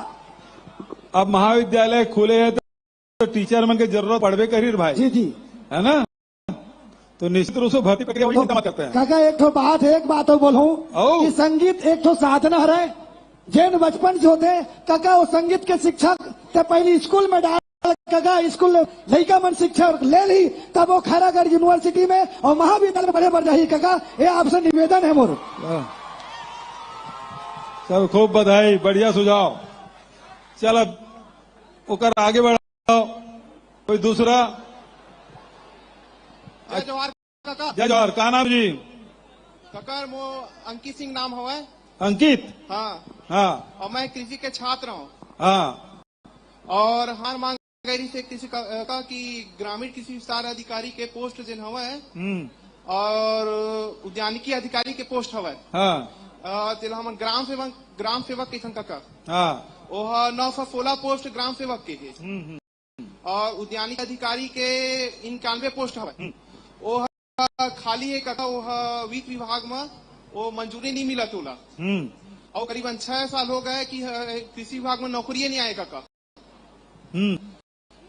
अब महाविद्यालय खुले हैं तो टीचर मन की जरूरत पड़वे करी भाई, जी जी, है ना? तो निश्चित रूप से भर्ती प्रक्रिया बड़ी चिंता करते हैं। काका एक बात और बोलूं कि संगीत एक तो साधना है। जैन बचपन से होते काका वो संगीत के शिक्षक ते पहले स्कूल में डाल काका, स्कूल लड़का मन शिक्षक ले ली, तब वो खैरागढ़ यूनिवर्सिटी में और महाविद्यालय में पढ़े बढ़ जाही। काका ये आपसे निवेदन है मोर। सब खूब बधाई, बढ़िया सुझाव। चल अब ओकर आगे बढ़ाओ। कोई दूसरा? जय जोहार काका। जय जोहार। का नाम जी? काका मो अंकित सिंह नाम हवा। अंकित? हाँ हाँ। और मैं कृषि के छात्र हूँ। हाँ। और हार मांग गई से कृषि का कि ग्रामीण कृषि विस्तार अधिकारी के पोस्ट जिन हवा है और उद्यानिकी अधिकारी के पोस्ट हवा। हाँ। तिल हम ग्राम सेवक के संग काका। हाँ। ओह 916 पोस्ट ग्राम सेवक के और उद्यानिकी अधिकारी के 91 पोस्ट हवा। ओह खाली है काका। ओह वित्त विभाग में वो मंजूरी नहीं मिला तोला और करीबन 6 साल हो गए कि कृषि विभाग में नौकरी नहीं आए काका।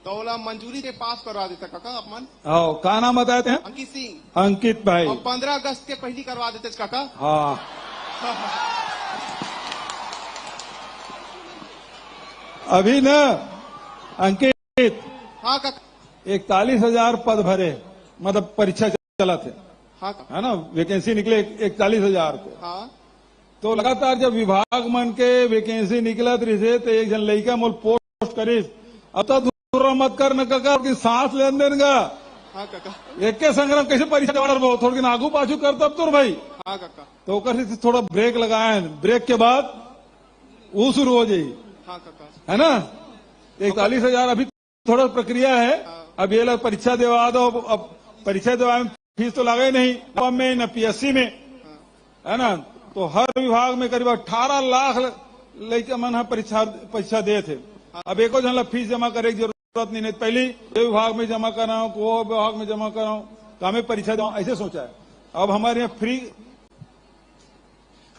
तो ओला मंजूरी से पास करवा देता काका अपन। का नाम बताते हैं? अंकित सिंह। अंकित भाई। और 15 अगस्त के पहली करवा देते काका। हाँ। अभी न अंकित, हाँ काका, 41,000 पद भरे, मतलब परीक्षा चला थे, हाँ है ना? वैकेंसी निकले 41,000 के। हाँ। तो लगातार जब विभाग मन के वैकेंसी निकलत रही से तो एक जन लड़का मोल पोस्ट करीस। अब तो दूर मत कर न काका कि सांस लेन देन का। हाँ काका। एक के संग्राम कैसे परीक्षा देवार बहुत थोड़ी आगू पाछू कर तब तो भाई। हाँ काका। तो ओकर से थोड़ा ब्रेक लगाए, ब्रेक के बाद वो शुरू हो जाये, हाँ काका, है ना? 41,000 अभी थोड़ा प्रक्रिया है। अब ये लोग परीक्षा देवा दो। अब परीक्षा देवा में फीस तो लगे नहीं, में न PSC में, है ना? तो हर विभाग में करीब 18 लाख लड़के मन परीक्षा दे थे। अब एको जन फीस जमा करे की जरूरत नहीं। पहले ये विभाग में जमा कराऊं, वो विभाग में जमा कराऊं, तो हमें परीक्षा दें, ऐसे सोचा है। अब हमारे यहाँ फ्री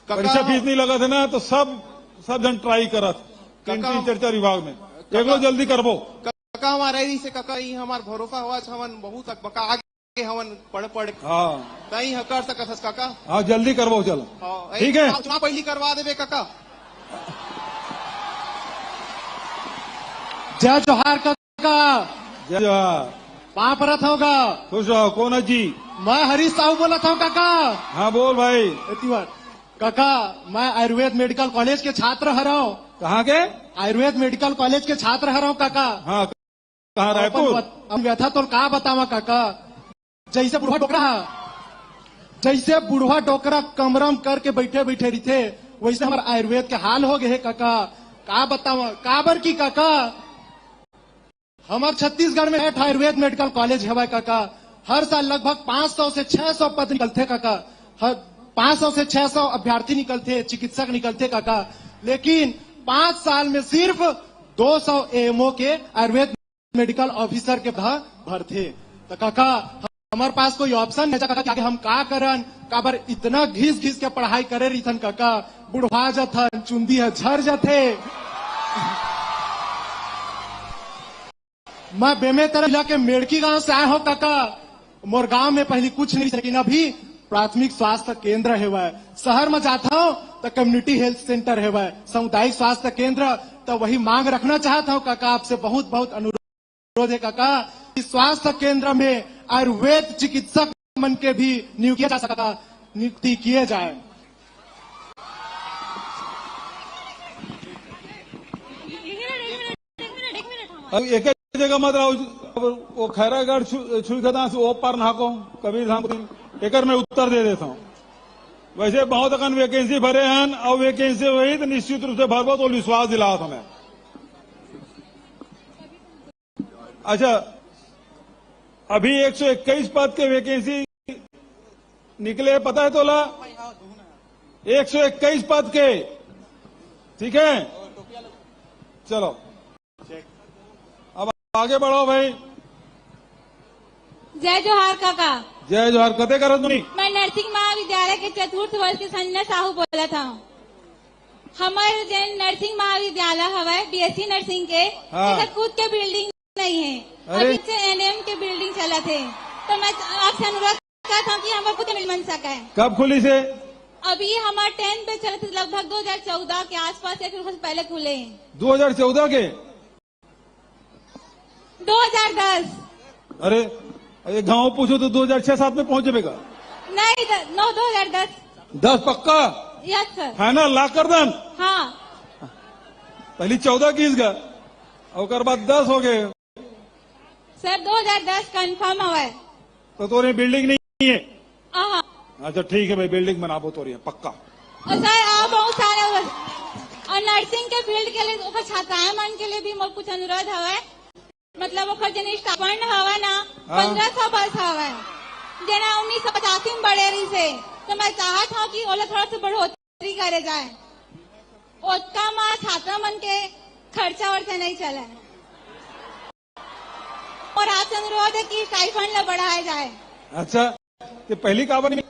परीक्षा फीस नहीं लगा था ना, तो सब जन ट्राई करत 3-4 विभाग में। एक लोग जल्दी करबो काका। हमारे से काका हमार भरोसा हुआ हवन बहुत बका आगे हवन पढ़। हाँ तई कर सकत काका। हाँ जल्दी करबो। चलो ठीक है, चुनाव पहली करवा देवे काका। जय जोहार काका। जय जोहार। वहां परत होगा। खुश रहो। कौन है जी? मैं हरीश साहू बोला था काका। हाँ बोल भाई। इतनी बार काका, मैं आयुर्वेद मेडिकल कॉलेज के छात्र हरा हूँ। कहाँ के? आयुर्वेद मेडिकल कॉलेज के छात्र हरा हूँ काका। हाँ कहाँ? रायपुर। व्यथा तो का बतावा काका। जैसे बुढ़वा टोकरा कमरम करके बैठे बैठे रही थे, वैसे हमारे आयुर्वेद के हाल हो गए है काका। का बतावा काबर की काका। हमारे छत्तीसगढ़ में 8 आयुर्वेद मेडिकल कॉलेज है काका। हर साल लगभग 500 से 600 पद निकलते काका। 500 से 600 अभ्यर्थी निकलते, चिकित्सक निकलते काका। लेकिन 5 साल में सिर्फ 200 AMO के आयुर्वेद मेडिकल ऑफिसर के भरते। तो काका हमारे पास कोई ऑप्शन है काका कि हम का करन? काबर इतना घिस के पढ़ाई करे रही थन काका। बुढ़वा जथन, चुंदी है झर जथे। मैं बेमेतरा जिला के मेड़की गांव से आया हूँ काका। मोर गांव में पहले कुछ नहीं, लेकिन अभी प्राथमिक स्वास्थ्य केंद्र है वह। शहर में जाता हूँ तो कम्युनिटी हेल्थ सेंटर है वह, सामुदायिक स्वास्थ्य केंद्र। तो वही मांग रखना चाहता हूँ काका, आपसे बहुत बहुत अनुरोध है काका, इस स्वास्थ्य केंद्र में आयुर्वेद चिकित्सक मन के भी नियुक्ति किए जाए। अब एक जगह मत रहो, वो खैरागढ़ छुईखदा से वो पार नाको कबीर धाम एकर में उत्तर दे देता हूँ। वैसे बहुत अकन वैकेंसी भरे हैं और वैकेंसी वही तो निश्चित रूप से भरबो तो विश्वास दिलाओ हमें। अच्छा, अभी 121 पद के वैकेंसी निकले, पता है तोला? 121 पद के, ठीक है। चलो अब आगे बढ़ो भाई। जय जोहार काका। जय जोहार। कते करो तुम? मैं नर्सिंग महाविद्यालय के 4th वर्ष के संजना साहू बोला था। हमारे जो नर्सिंग महाविद्यालय हवा बीएससी नर्सिंग के, खुद के बिल्डिंग नहीं है, अभी से एनएम के बिल्डिंग चला थे। तो मैं आपसे अनुरोध करता हूँ कि हमारे खुद मिल बन सका है। कब खुली से? अभी हमारे 10 पे चले थे, लगभग 2014 के आसपास या फिर कुछ पहले खुले हैं। 2014 के? 2010। अरे ये गांव पूछो तो 2006-7 में पहुंच जाएगा। नहीं, 2010। 10 पक्का? Yes sir. फाइनल ला कर दन? हाँ। पहली 14 की का और बाद 10 हो गए सर। 2010 कंफर्म हुआ है। तो तोरे बिल्डिंग नहीं है? हाँ। अच्छा ठीक है भाई, बिल्डिंग बनाबो तो रही पक्का। और सर आप बहुत सारे और नर्सिंग के फील्ड के लिए छात्राएं मन के लिए भी मोर कुछ अनुरोध हवा, मतलब वो जन स्टाइपेंड हवा ना 1500 बस हवा जना 1985 में बढ़े रही से, तो मैं चाहता हूँ कि ओला थोड़ा सा बढ़ोतरी करे जाए। उसका माँ छात्रा मन के खर्चा वर्चा नहीं चला, और आपसे अनुरोध है कि स्टाइपेंड ला बढ़ाया जाए। अच्छा, ये पहली काबर नहीं?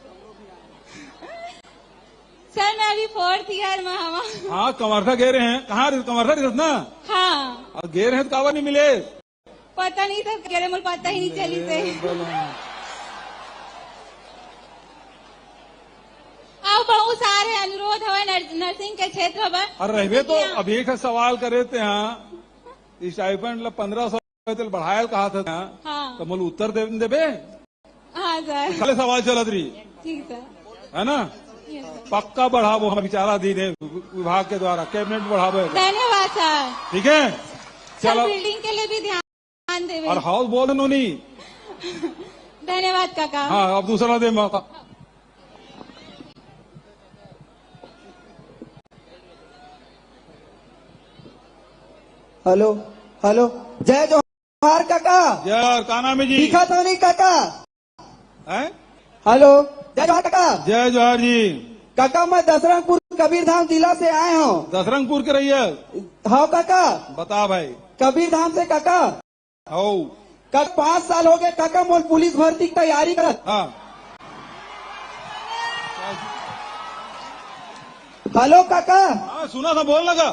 सर मैं अभी 4th ईयर में हवा। हाँ, कमरथा गे रहे हैं। कहाँ कमरथा रिजत ना? हाँ। और गे रहे हैं तो काबर नहीं मिले? पता नहीं था, गेरे मुझे पता ही नहीं चली थे। अब बहुत सारे अनुरोध हुए नर्सिंग के क्षेत्र में। और रहे तो अभी एक सवाल करे थे, हाँ स्टाइपेंड 1500 बढ़ाया कहा था। हाँ। तो मुझे उत्तर देबे? हाँ सर। खाली सवाल चलत रही। ठीक सर। है ना? पक्का बढ़ावो, हम विचारा दी है विभाग के द्वारा, कैबिनेट बढ़ावे। धन्यवाद सर। ठीक है, चलो। बिल्डिंग के लिए भी ध्यान देवे। और हाउस बोल नोनी। धन्यवाद काका। हाँ, अब दूसरा दे मौका। Hello hello. जय जोहार काका। जय, का नाम है जी? दिखा तो नहीं काका? हैं? हेलो, जय जोहार काका। जय जोहार जी। काका मैं दसरंगपुर कबीरधाम जिला से आए हूँ। दसरंगपुर के रही है? हाँ काका। बता भाई। कबीरधाम से काका। हो कल 5 साल हो गए काका, मोल पुलिस भर्ती की तैयारी करत। हाँ। हेलो काका। हाँ सुना था, बोल लगा।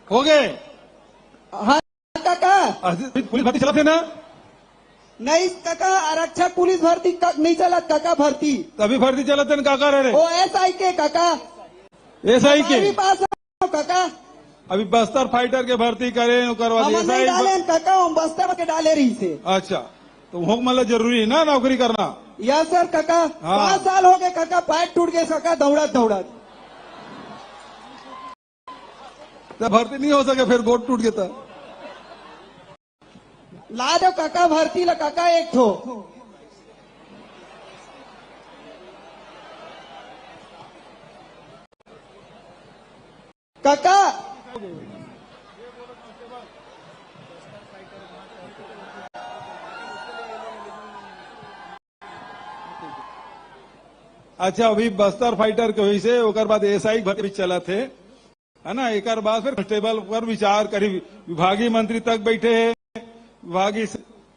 हो गए? हाँ काका। पुलिस भर्ती चला थे ना? नहीं काका, आरक्षक पुलिस भर्ती नहीं चला काका। भर्ती तभी भर्ती चलते काका रहे। ओ एसआई के काका। एसआई के पास काका। अभी बस्तर फाइटर के भर्ती करे करवा नहीं डाले काका, हम बस्तर के डाले रही से। अच्छा, तो हो मतलब जरूरी है ना नौकरी करना? यस सर काका। हाँ। 5 साल हो गए काका, पैर टूट गए काका, दौड़त दौड़त। तो भर्ती नहीं हो सके, फिर गोट टूट गया। ला दो काका भर्ती ला काका एक ठो। काका अच्छा, अभी बस्तर फाइटर के वजह से ओकर बाद एसआई भर्ती भी चला थे, है ना? एक बाद फिर कांस्टेबल पर विचार करी। विभागीय मंत्री तक बैठे है, विभागीय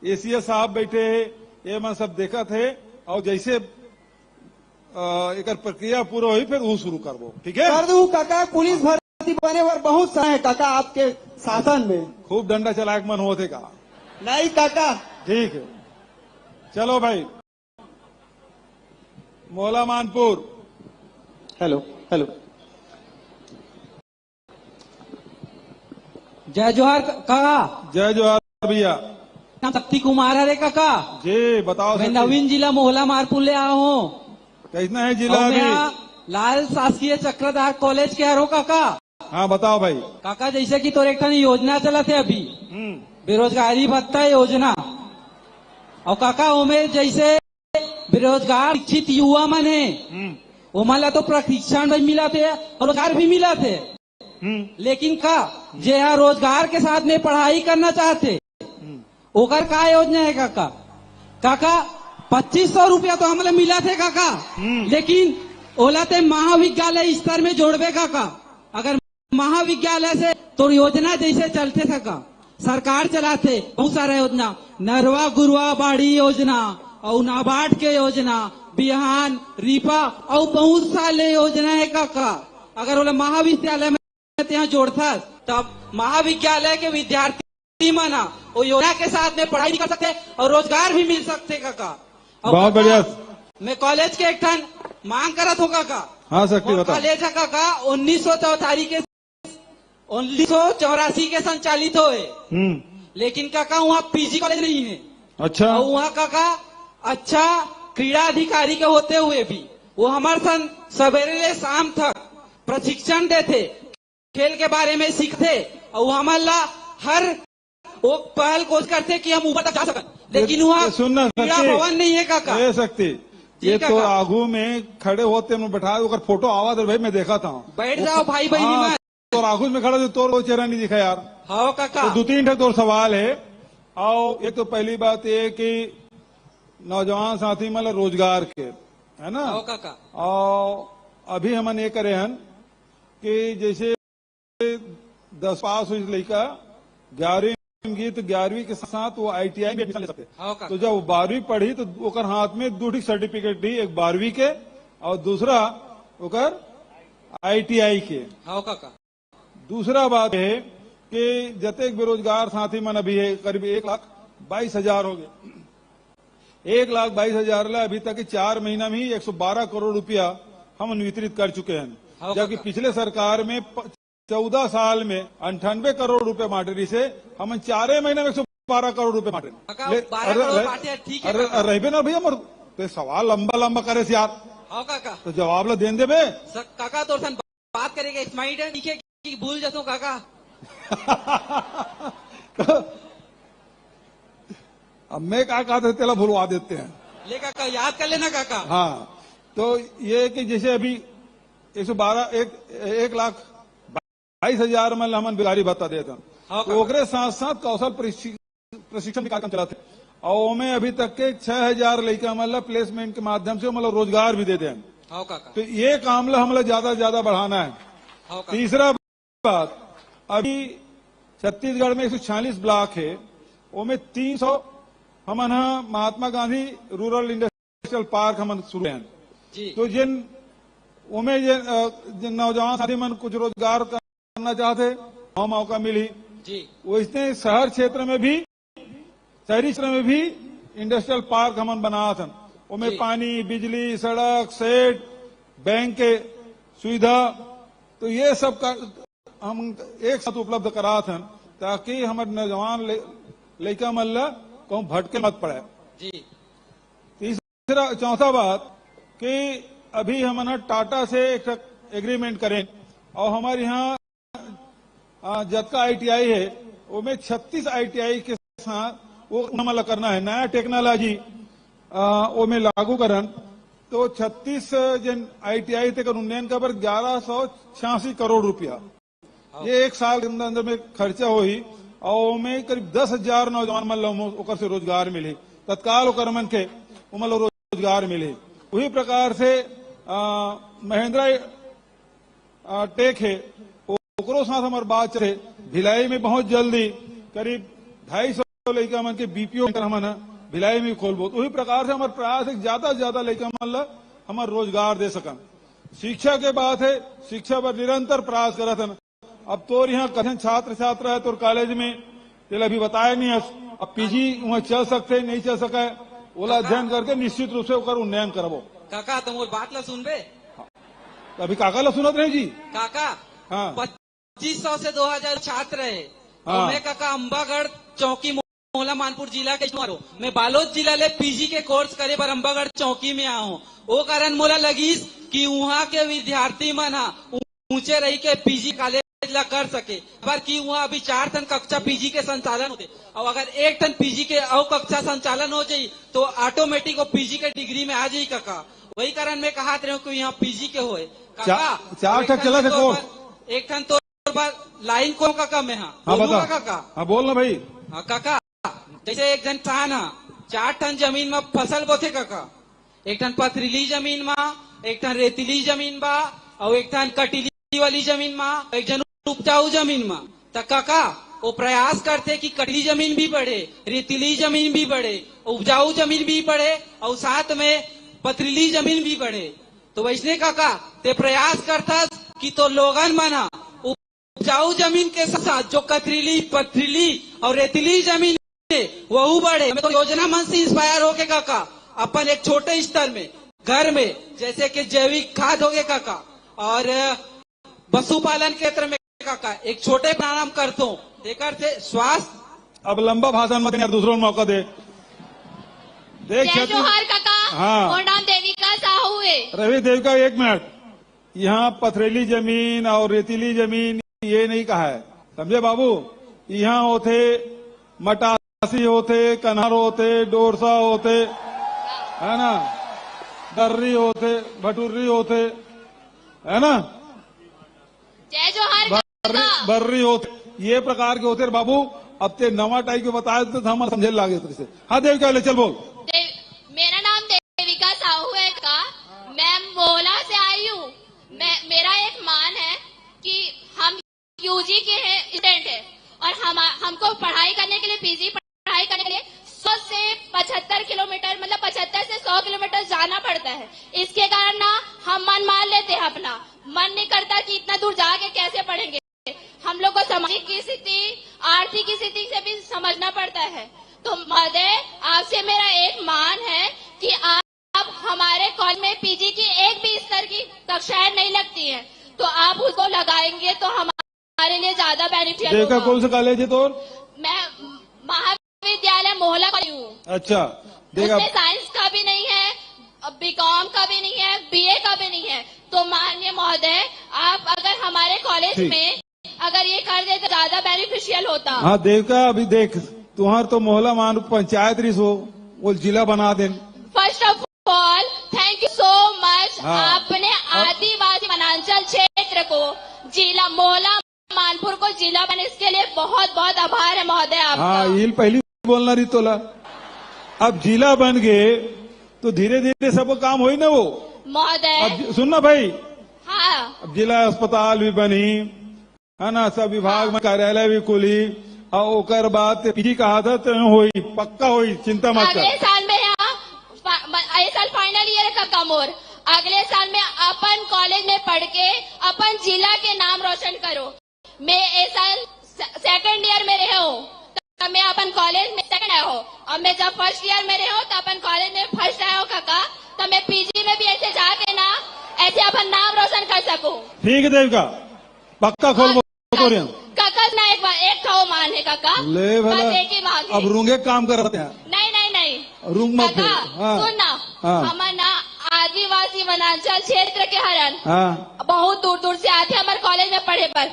एसीएस साहब बैठे है, ये मन सब देखा थे। और जैसे एक प्रक्रिया पूरा हुई फिर वो शुरू करबो। ठीक है, कर दू काका। पुलिस भर्ती बने पर बहुत सा है काका आपके शासन में। खूब डंडा चलाक मन होते का? नहीं काका। ठीक है, चलो भाई। मोला मानपुर। Hello hello. जय जोहार काका। जय जोहार भैया। नाम शक्ति कुमार है रे काका। जी बताओ। मैं नवीन जिला मोहला मारपुर ले आया हूँ। कैसा है जिला? लाल शासकीय चक्रधार कॉलेज के आरो काका। हाँ बताओ भाई। काका जैसे कि तोर एक ठन योजना चला थे अभी बेरोजगारी भत्ता योजना, और काका उमें जैसे बेरोजगार शिक्षित युवा मन है ओमन ला तो प्रशिक्षण भी मिला थे और रोजगार भी मिला थे, लेकिन का जे यहाँ रोजगार के साथ में पढ़ाई करना चाहते ओकर का योजना है काका? काका 2500 रुपया तो हमला मिला थे काका, लेकिन ओला ते महाविद्यालय स्तर में जोड़बे काका। अगर महाविद्यालय से तो योजना जैसे चलते थे का सरकार चलाते बहुत सारा योजना, नरवा गुरुआ बाड़ी योजना और नाबार्ड के योजना, बिहान रीपा और बहुत सारे योजना है काका। अगर बोले महाविद्यालय में यहाँ जोड़ता तब महाविद्यालय के विद्यार्थी मना वो योजना के साथ में पढ़ाई भी कर सकते और रोजगार भी मिल सकते काका। बहुत बढ़िया। मैं कॉलेज के एक ठन मांग करत हो काका। हाँ सकती बता। कॉलेज है काका 1984 के संचालित हुए, लेकिन काका वहाँ पीजी कॉलेज नहीं है। अच्छा। और वहाँ काका अच्छा क्रीड़ा अधिकारी के होते हुए भी वो हमारे सन सवेरे से शाम तक प्रशिक्षण देते, खेल के बारे में सीखते और हमारा हर वो पहल कोशिश करते कि हम ऊपर तक जा सकें, लेकिन वहाँ क्रीड़ा भवन नहीं है काका। ये सकती ये तो आगू में खड़े होते बैठा फोटो आवाज भाई मैं देखा था। बैठ जाओ भाई बहनी में तो आगू में खड़ा तो चेहरा नहीं दिखा यार। हाँ काका। तो 2-3 तो सवाल है। और एक तो पहली बात ये कि नौजवान साथी मतलब रोजगार के है ना। हाँ काका। और अभी हमन ये करे हन कि जैसे 10 पास हुई लड़का 11वीं की तो 11वीं के साथ वो ITI में एडमिशन ले सकते। तो जब वो 12वीं पढ़ी तो ओकर हाथ में 2 सर्टिफिकेट दी, एक 12वीं के और दूसरा ओकर ITI के। हाँ काका। दूसरा बात है कि जतेक बेरोजगार साथी मन अभी है करीब 1,22,000 हो गए। 1,22,000 अभी तक 4 महीना में ही 112 करोड़ रुपया हम वितरित कर चुके हैं, जबकि पिछले सरकार में 14 साल में 98 करोड़ रुपए बांटे से हम 4 महीने में 112 करोड़ रुपए बांटे। रहे ना भैया तो सवाल लंबा लंबा करे से यार। हाँ काका। तो जवाब ला दें दे बे काका। तो बात करेंगे स्माइट है कि भूल जाता काका। अब मैं क्या कहते तेला भुलवा देते हैं। ले काका याद कर लेना काका। हाँ तो ये कि जैसे अभी 1,22,000 में हमन बेकारी भत्ता देते हैं, तो ओकरे साथ साथ कौशल प्रशिक्षण भी कार्यक्रम चलाते और में अभी तक के 6,000 लड़का मतलब प्लेसमेंट के माध्यम से मतलब रोजगार भी देते हैं। तो ये काम हमें ज्यादा से ज्यादा बढ़ाना है। तीसरा बात अभी छत्तीसगढ़ में 146 ब्लॉक है, उनमें 300 हम Mahatma Gandhi rural industrial park हम शुरू हैं। तो जिन नौजवान साथी मन कुछ रोजगार करना चाहते वहां मौका मिली। वैसे शहर क्षेत्र में भी शहरी क्षेत्र में भी इंडस्ट्रियल पार्क हम बनाया था, उनमें पानी बिजली सड़क सेट बैंक के सुविधा तो ये सब का हम एक साथ उपलब्ध करा था ताकि हमारे नौजवान लड़का मल्ला कहूँ भटके मत पड़े। तीसरा चौथा बात कि अभी हम टाटा से एक एग्रीमेंट करें और हमारे यहाँ जतका ITI है उसमें 36 ITI के साथ वो हमला करना है, नया टेक्नोलॉजी वो में लागू करन। तो 36 जिन ITI थे उन्नयन का पर 1186 करोड़ रुपया ये एक साल के अंदर में खर्चा हुई और में करीब 10,000 नौजवान मतलब से रोजगार मिले, तत्काल मन के मतलब रोजगार मिले। उसी प्रकार से महिंद्रा टेक है ओकरो साथ हमारे बात चले, भिलाई में बहुत जल्दी करीब 250 लड़का मन के BPO हम भिलाई में खोलबो। तो उसी प्रकार से हमारे प्रयास है ज्यादा से ज्यादा लड़का मतलब हमारे रोजगार दे सकन। शिक्षा के बात है, शिक्षा पर निरंतर प्रयास करत है। अब तो यहाँ कथन छात्र छात्रा है तो कॉलेज में तेल अभी बताया नहीं है, अब PG वहाँ चल सकते नहीं चल सका है, ओला अध्ययन करके निश्चित रूप से उन्नयन करबो। काका तुम बात ला सुन बे। अभी काका ला सुनत रहे जी काका। हाँ 2500 से 2,000 छात्र है। हाँ। मैं काका अंबागढ़ चौकी मोला मानपुर जिला के मारो मैं बालोद जिला ले PG के कोर्स करे पर अंबागढ़ चौकी में आऊँ। वो कारण मोला लगी कि वहाँ के विद्यार्थी मन ऊंचे रही के PG कॉलेज ला कर सके पर की हुआ अभी 4 टन कक्षा पीजी के संचालन होते और अगर 1 टन पीजी के और कक्षा संचालन हो जाये तो ऑटोमेटिक पीजी के डिग्री में आ जाये काका। वही कारण मैं कहा रहे कि यहाँ पीजी के होए काका 4 टन चला देखो 1 टन तो लाइन को काका में हाँ बता काका हाँ बोल ना भाई। हाँ काका जैसे एक जन किसान 4 टन जमीन में फसल बोथे काका 1 टन पथरीली जमीन में 1 टन रेतीली जमीन बा और 1 टन कटीली वाली जमीन में 1 जन उपजाऊ जमीन में तो काका वो प्रयास करते कि कटीली जमीन भी बढ़े रेतीली जमीन भी बढ़े उपजाऊ जमीन भी बढ़े और साथ में पथरीली जमीन भी बढ़े। तो वैसने काका ते प्रयास करता कि तो लोगन मना उपजाऊ जमीन के साथ जो कथरीली पथरीली और रेतीली जमीन है वह बढ़े। तो योजना मन से इंस्पायर होके काका अपन एक छोटे स्तर में घर में जैसे कि जैविक खाद हो गए काका और पशुपालन के क्षेत्र में काका एक छोटे प्रारंभ करता हूँ देकर से स्वास्थ्य। अब लंबा भाषण मत यार दूसरों को मौका दे। देख जय जोहार काका। हाँ और नाम देविका साहू है। रवि देविका 1 मिनट। यहाँ पथरीली जमीन और रेतीली जमीन ये नहीं कहा है समझे बाबू। यहाँ होते मटासी होते कन्हर होते डोरसा होते है ना दर्री होते भटूरी होते है ना जय जोहार बर्री होते ये प्रकार के होते बाबू। अब ते नवा टाइप के बताए तो हम समझे लागे तुझसे। हाँ देविका ले चल बोल। मेरा नाम देविका साहू है का। मैं मोला से आई हूँ। मेरा एक मान है कि हम यूजी के हैं स्टूडेंट है और हमको पढ़ाई करने के लिए पीजी पढ़ाई करने के लिए 100 से 75 किलोमीटर मतलब 75 से 100 किलोमीटर जाना पड़ता है। इसके कारण ना हम मन मान लेते हैं अपना मन नहीं करता कि इतना दूर जाके कैसे पढ़ेंगे। हम लोग को सामाजिक स्थिति आर्थिक स्थिति से भी समझना पड़ता है। तो महोदय आपसे मेरा एक मान है कि आप हमारे कॉलेज में पीजी की एक भी स्तर की कक्षाएं नहीं लगती हैं तो आप उसको लगाएंगे तो हमारे लिए ज्यादा बेनिफिशियल होगा। कौन सा कॉलेज है तो? मैं महाविद्यालय मोहला कॉलेज हूँ। अच्छा उसमें साइंस का भी नहीं है बीकॉम का भी नहीं है बीए का भी नहीं है। तो माननीय महोदय आप अगर हमारे कॉलेज में अगर ये कर दे तो ज्यादा बेनिफिशियल होता। हाँ देविका अभी देख तुम्हार तो मोहल्ला मान पंचायत रिस हो वो जिला बना दे। First of all thank you so much. आपने आदिवासी वनांचल क्षेत्र को जिला मोहला मानपुर को जिला बने इसके लिए बहुत बहुत आभार है महोदय आपका। हाँ ये पहली बोलना रही तोला। अब जिला बन गए तो धीरे धीरे सब काम हो ही ना वो महोदय। सुनना भाई। हाँ अब जिला अस्पताल भी बनी है ना सब विभाग में कार्यालय भी खुली और ओकर बाद पीजी कहा था तो हुई पक्का हुई चिंता मत कर। अगले साल में ये साल फाइनल ईयर का कम और अगले साल में अपन कॉलेज में पढ़ के अपन जिला के नाम रोशन करो। मैं इस साल 2nd ईयर में रहे हूँ तो मैं अपन कॉलेज में 2nd आया हूँ और मैं जब 1st ईयर में रहे हूँ तो अपन कॉलेज में 1st आया हूँ काका। तो मैं पीजी में भी ऐसे जाके ना ऐसे अपन नाम रोशन कर सकूँ। ठीक है देविका पक्का खोल काका ना एक खाओ मान है काका ले भला। एक ही मांग अब रूंगे काम कर रहे हैं। नहीं रूंग मत सुनना हमारे ना आदिवासी वनांचल क्षेत्र के हरण बहुत दूर दूर से आते हमारे कॉलेज में पढ़े पर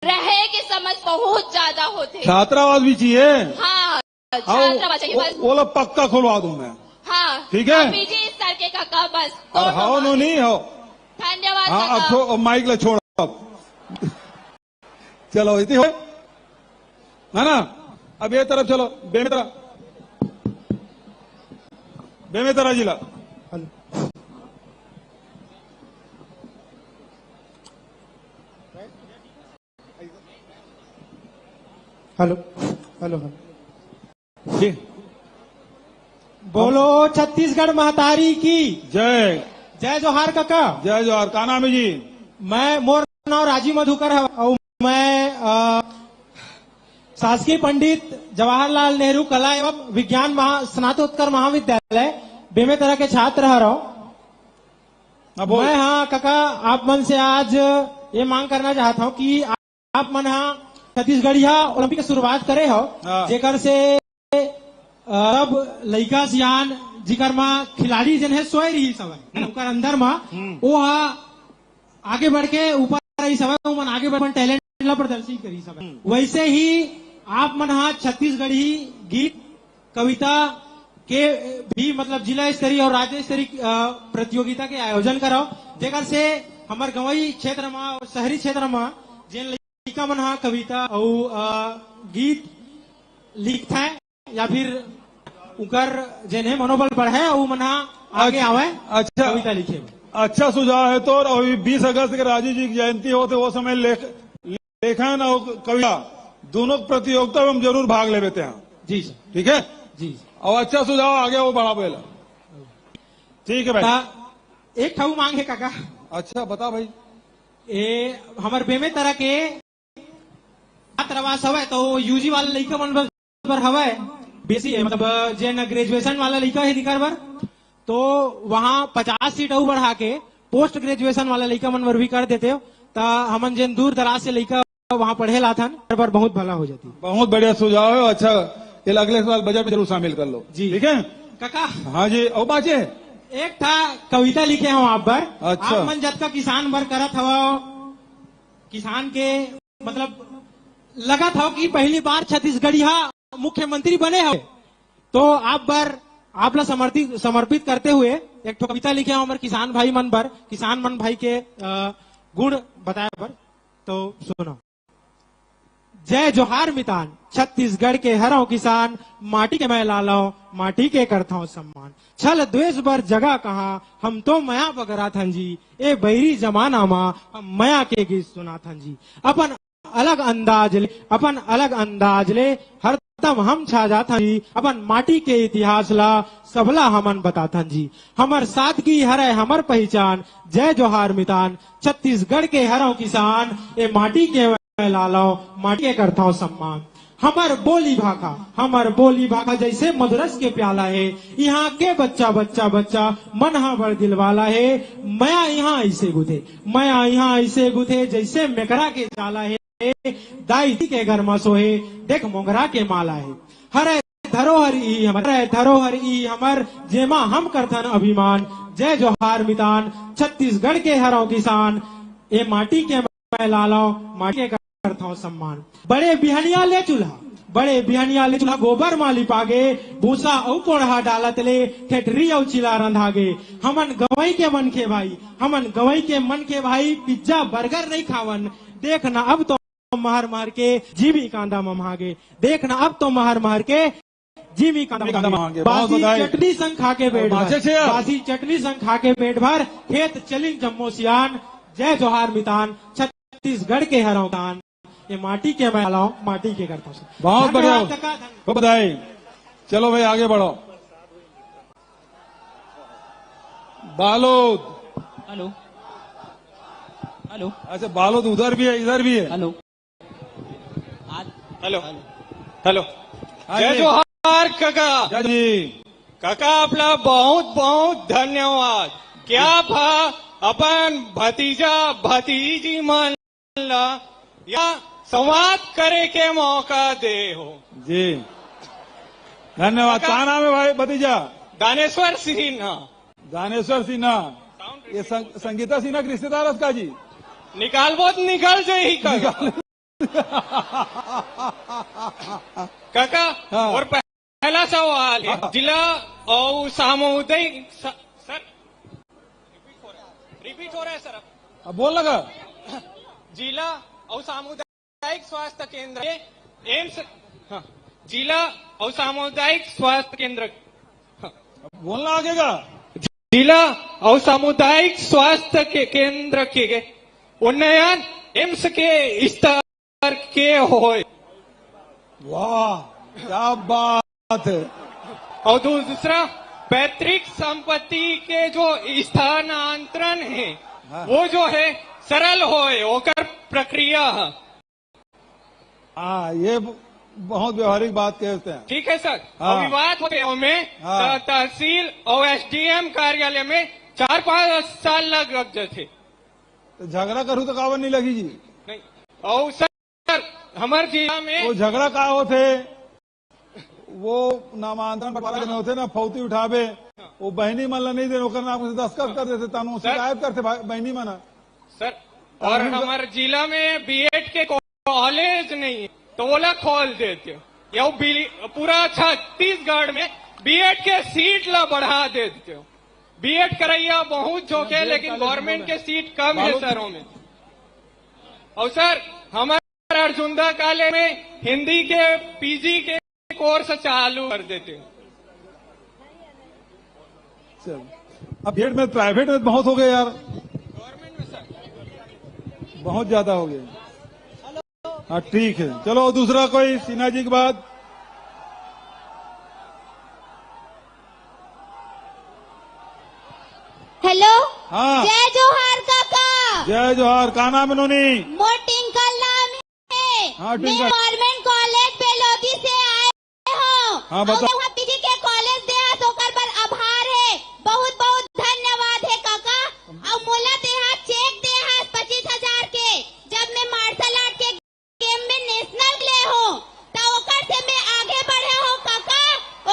रहे की समझ बहुत ज्यादा होते। छात्रावास भी चाहिए। हाँ छात्रावास चाहिए बस वो लोग पक्का खुलवा दूं मैं। हाँ ठीक है पीजी स्तर के काका बस। और हाओ नो नहीं हो धन्यवाद। हाँ अब माइक ला छोड़ अब चलो इतनी हो है ना। अब ये तरफ चलो बेमेतरा जिला। हेलो हेलो जी बोलो छत्तीसगढ़ महतारी की जय। जय जोहार काका। जय जोहार। का नाम है जी? मैं मोर नाम राजीव मधुकर है और मैं शासकीय पंडित जवाहरलाल नेहरू कला एवं विज्ञान स्नातकोत्तर महाविद्यालय बेमेतरा के छात्र रहा हूँ। मैं हाँ काका आप मन से आज ये मांग करना चाहता हूँ कि आप मन हाँ छत्तीसगढ़िया ओलंपिक की शुरुआत करे हो जेकर से अब लड़का सियान जिकर माँ खिलाड़ी जन है सोए रही समय उनका अंदर माँ वो आगे बढ़ के ऊपर रही समय आगे बढ़ टैलेंट जिला प्रदर्शन करी सब वैसे ही आप मन हाँ छत्तीसगढ़ी गीत कविता के भी मतलब जिला स्तरीय और राज्य स्तरीय प्रतियोगिता के आयोजन कराओ जेकर से हमार गंवई क्षेत्र में और शहरी क्षेत्र में जिन लड़का मन हाँ कविता और गीत लिखता है या फिर उकर जिन्हें मनोबल बढ़े और मन आगे आवे अच्छा कविता लिखे। अच्छा सुझाव है तो। और 20 अगस्त के राजीव जी की जयंती हो तो वो समय लेखन और कविता दोनों प्रतियोगिता में हम जरूर भाग ले लेते हैं। जी सर। ठीक है जी और अच्छा सुझाव आगे वो बढ़ा पहला। ठीक है भाई। एक ठाऊ मांग है काका। अच्छा बता भाई। ए हमारे बेमे तरह के छात्रावास हवे तो यूजी वाला लड़का मन पर हवे बेसी है मतलब जेन ग्रेजुएशन वाला लड़का है निकर बर तो वहाँ 50 सीट और बढ़ा के पोस्ट ग्रेजुएशन वाला लड़का मन बर भी कर देते हो तो हमन जेन दूर दराज से लड़का वहाँ पढ़े ला था पर बहुत भला हो जाती। बहुत बढ़िया सुझाव है। अच्छा ये अगले साल बजट में जरूर शामिल कर लो। जी ठीक है काका। हाँ जी और बाचे एक था कविता लिखे हो आप पर। अच्छा। आप मन जब का किसान बर करत हवा किसान के मतलब लगा था कि पहली बार छत्तीसगढ़िया मुख्यमंत्री बने हो तो आप बर आपला समर्पित करते हुए एक तो कविता लिखे हो हमारे किसान भाई मन पर किसान मन भाई के गुण बताया पर तो सुनो। जय जोहार मितान छत्तीसगढ़ के हरों किसान माटी के मैं लालाओ माटी के करता सम्मान छल द्वेष बर जगह कहा हम तो मया बगरा थन जी ए बैरी जमाना मा हम मया के गीत सुना थन जी अपन अलग अंदाज ले हर तम हम छा जाथन जी अपन माटी के इतिहास ला सबला हमन बताथन जी हमर सादगी हरे हमर पहचान जय जोहार मितान छत्तीसगढ़ के हरों किसान ए माटी के लालो माटी के करता हूँ सम्मान हमर बोली भाखा जैसे मधुरस के प्याला है यहाँ के बच्चा मन हा बड़ दिल वाला है मया यहाँ ऐसे गुथे जैसे मेकरा के जाला है दाई के घर में सोहे देख मोगरा के माला है हरे धरोहर ई हमर जेमा हम करथन अभिमान जय जोहार मितान छत्तीसगढ़ के हरों किसान ए माटी के मैं लालो माटी के करता हूँ सम्मान बड़े बिहनिया ले चूल्हा गोबर माली पागे भूसा औ पोढ़ा डालत ले ठेठरी औ चिला रंधागे हमन गवई के मन के भाई पिज्जा बर्गर नहीं खावन देखना अब तो महर के जीवी कांदा ममागे देखना अब तो महर के जीवी कांदा ममागे बासी चटनी संग खा के पेट भर खेत चलिन जम्मो सियान जय जोहार मितान छत्तीसगढ़ के हरों कान ये माटी के मैं लाऊं माटी के करता हूँ। बहुत बढ़िया तो बधाई। चलो भाई आगे बढ़ो। बालोद। हेलो अच्छा बालोद उधर भी है इधर भी है। हेलो हाँ जय जी। जोहार काका। जय जी। काका आपला बहुत बहुत धन्यवाद क्या भा अपन भतीजा भतीजी मन ला या संवाद करे के मौका दे हो। जी धन्यवाद। क्या नाम है भाई भतीजा? दानेश्वर सिन्हा। दानेश्वर सिन्हा ये संगीता सिन्हा के रिश्तेदार है उसका जी। निकाल बहुत निकल जाए काका। काका हाँ। और पहला सवाल है जिला और सामुदायिक सर रिपीट हो रहा है सर अब बोल लगा। जिला और सामुदायिक स्वास्थ्य केंद्र एम्स जिला और सामुदायिक स्वास्थ्य केंद्र बोलना आगेगा। जिला और सामुदायिक स्वास्थ्य के केंद्र के उन्नयन एम्स के स्तर के होए। वाह क्या बात है। और दूसरा पैतृक संपत्ति के जो स्थानांतरण है हाँ। वो जो है सरल होए होकर प्रक्रिया। हाँ ये बहुत व्यवहारिक बात कहते हैं। ठीक है सर। हाँ। और विवाद होते में हाँ। तहसील और एसडीएम कार्यालय में 4-5 साल लग जाते थे। तो झगड़ा करूँ तो कावन नहीं लगी जी। नहीं और सर हमारे जिला में वो झगड़ा का होते वो नामांतरण बंटवारा के होते ना फौती उठावे वो बहनी मन नहीं दे ओकर नाम से दस्तखत कर देते तानु शिकायत करते बहनी मना सर। और हमारे जिला में बीएड के कॉलेज नहीं तो बोला खोल देते हो। पूरा छत्तीसगढ़ में बीएड के सीट ला बढ़ा देते हो। बीएड करैया बहुत जोके, लेकिन गवर्नमेंट के सीट कम है शहरों में। और सर हमारे अर्जुंदा कॉलेज में हिंदी के पीजी के कोर्स चालू कर देते हो। अब बीएड में प्राइवेट में बहुत हो गए यार, गवर्नमेंट में सर बहुत ज्यादा हो गए। हाँ ठीक है, चलो दूसरा कोई सिन्हा जी के बाद। हेलो। हाँ जय जोहार काका। जय जोहार। का नाम है नोनी? मोटिंकल नाम है। हाँ, मैं टिंकल। गवर्नमेंट कॉलेज बेलोदी से आए हूँ। हाँ, बताओ। और वहाँ पीजी के कॉलेज दिया तो कर पर आभार है। बहुत बहुत धन्यवाद है काका। और मोला देहा चेक देहा 25,000 के, जब मैं मार्शल आर्ट के गेम में नेशनल ले हूँ तो ओकर से मैं आगे बढ़े हूँ काका।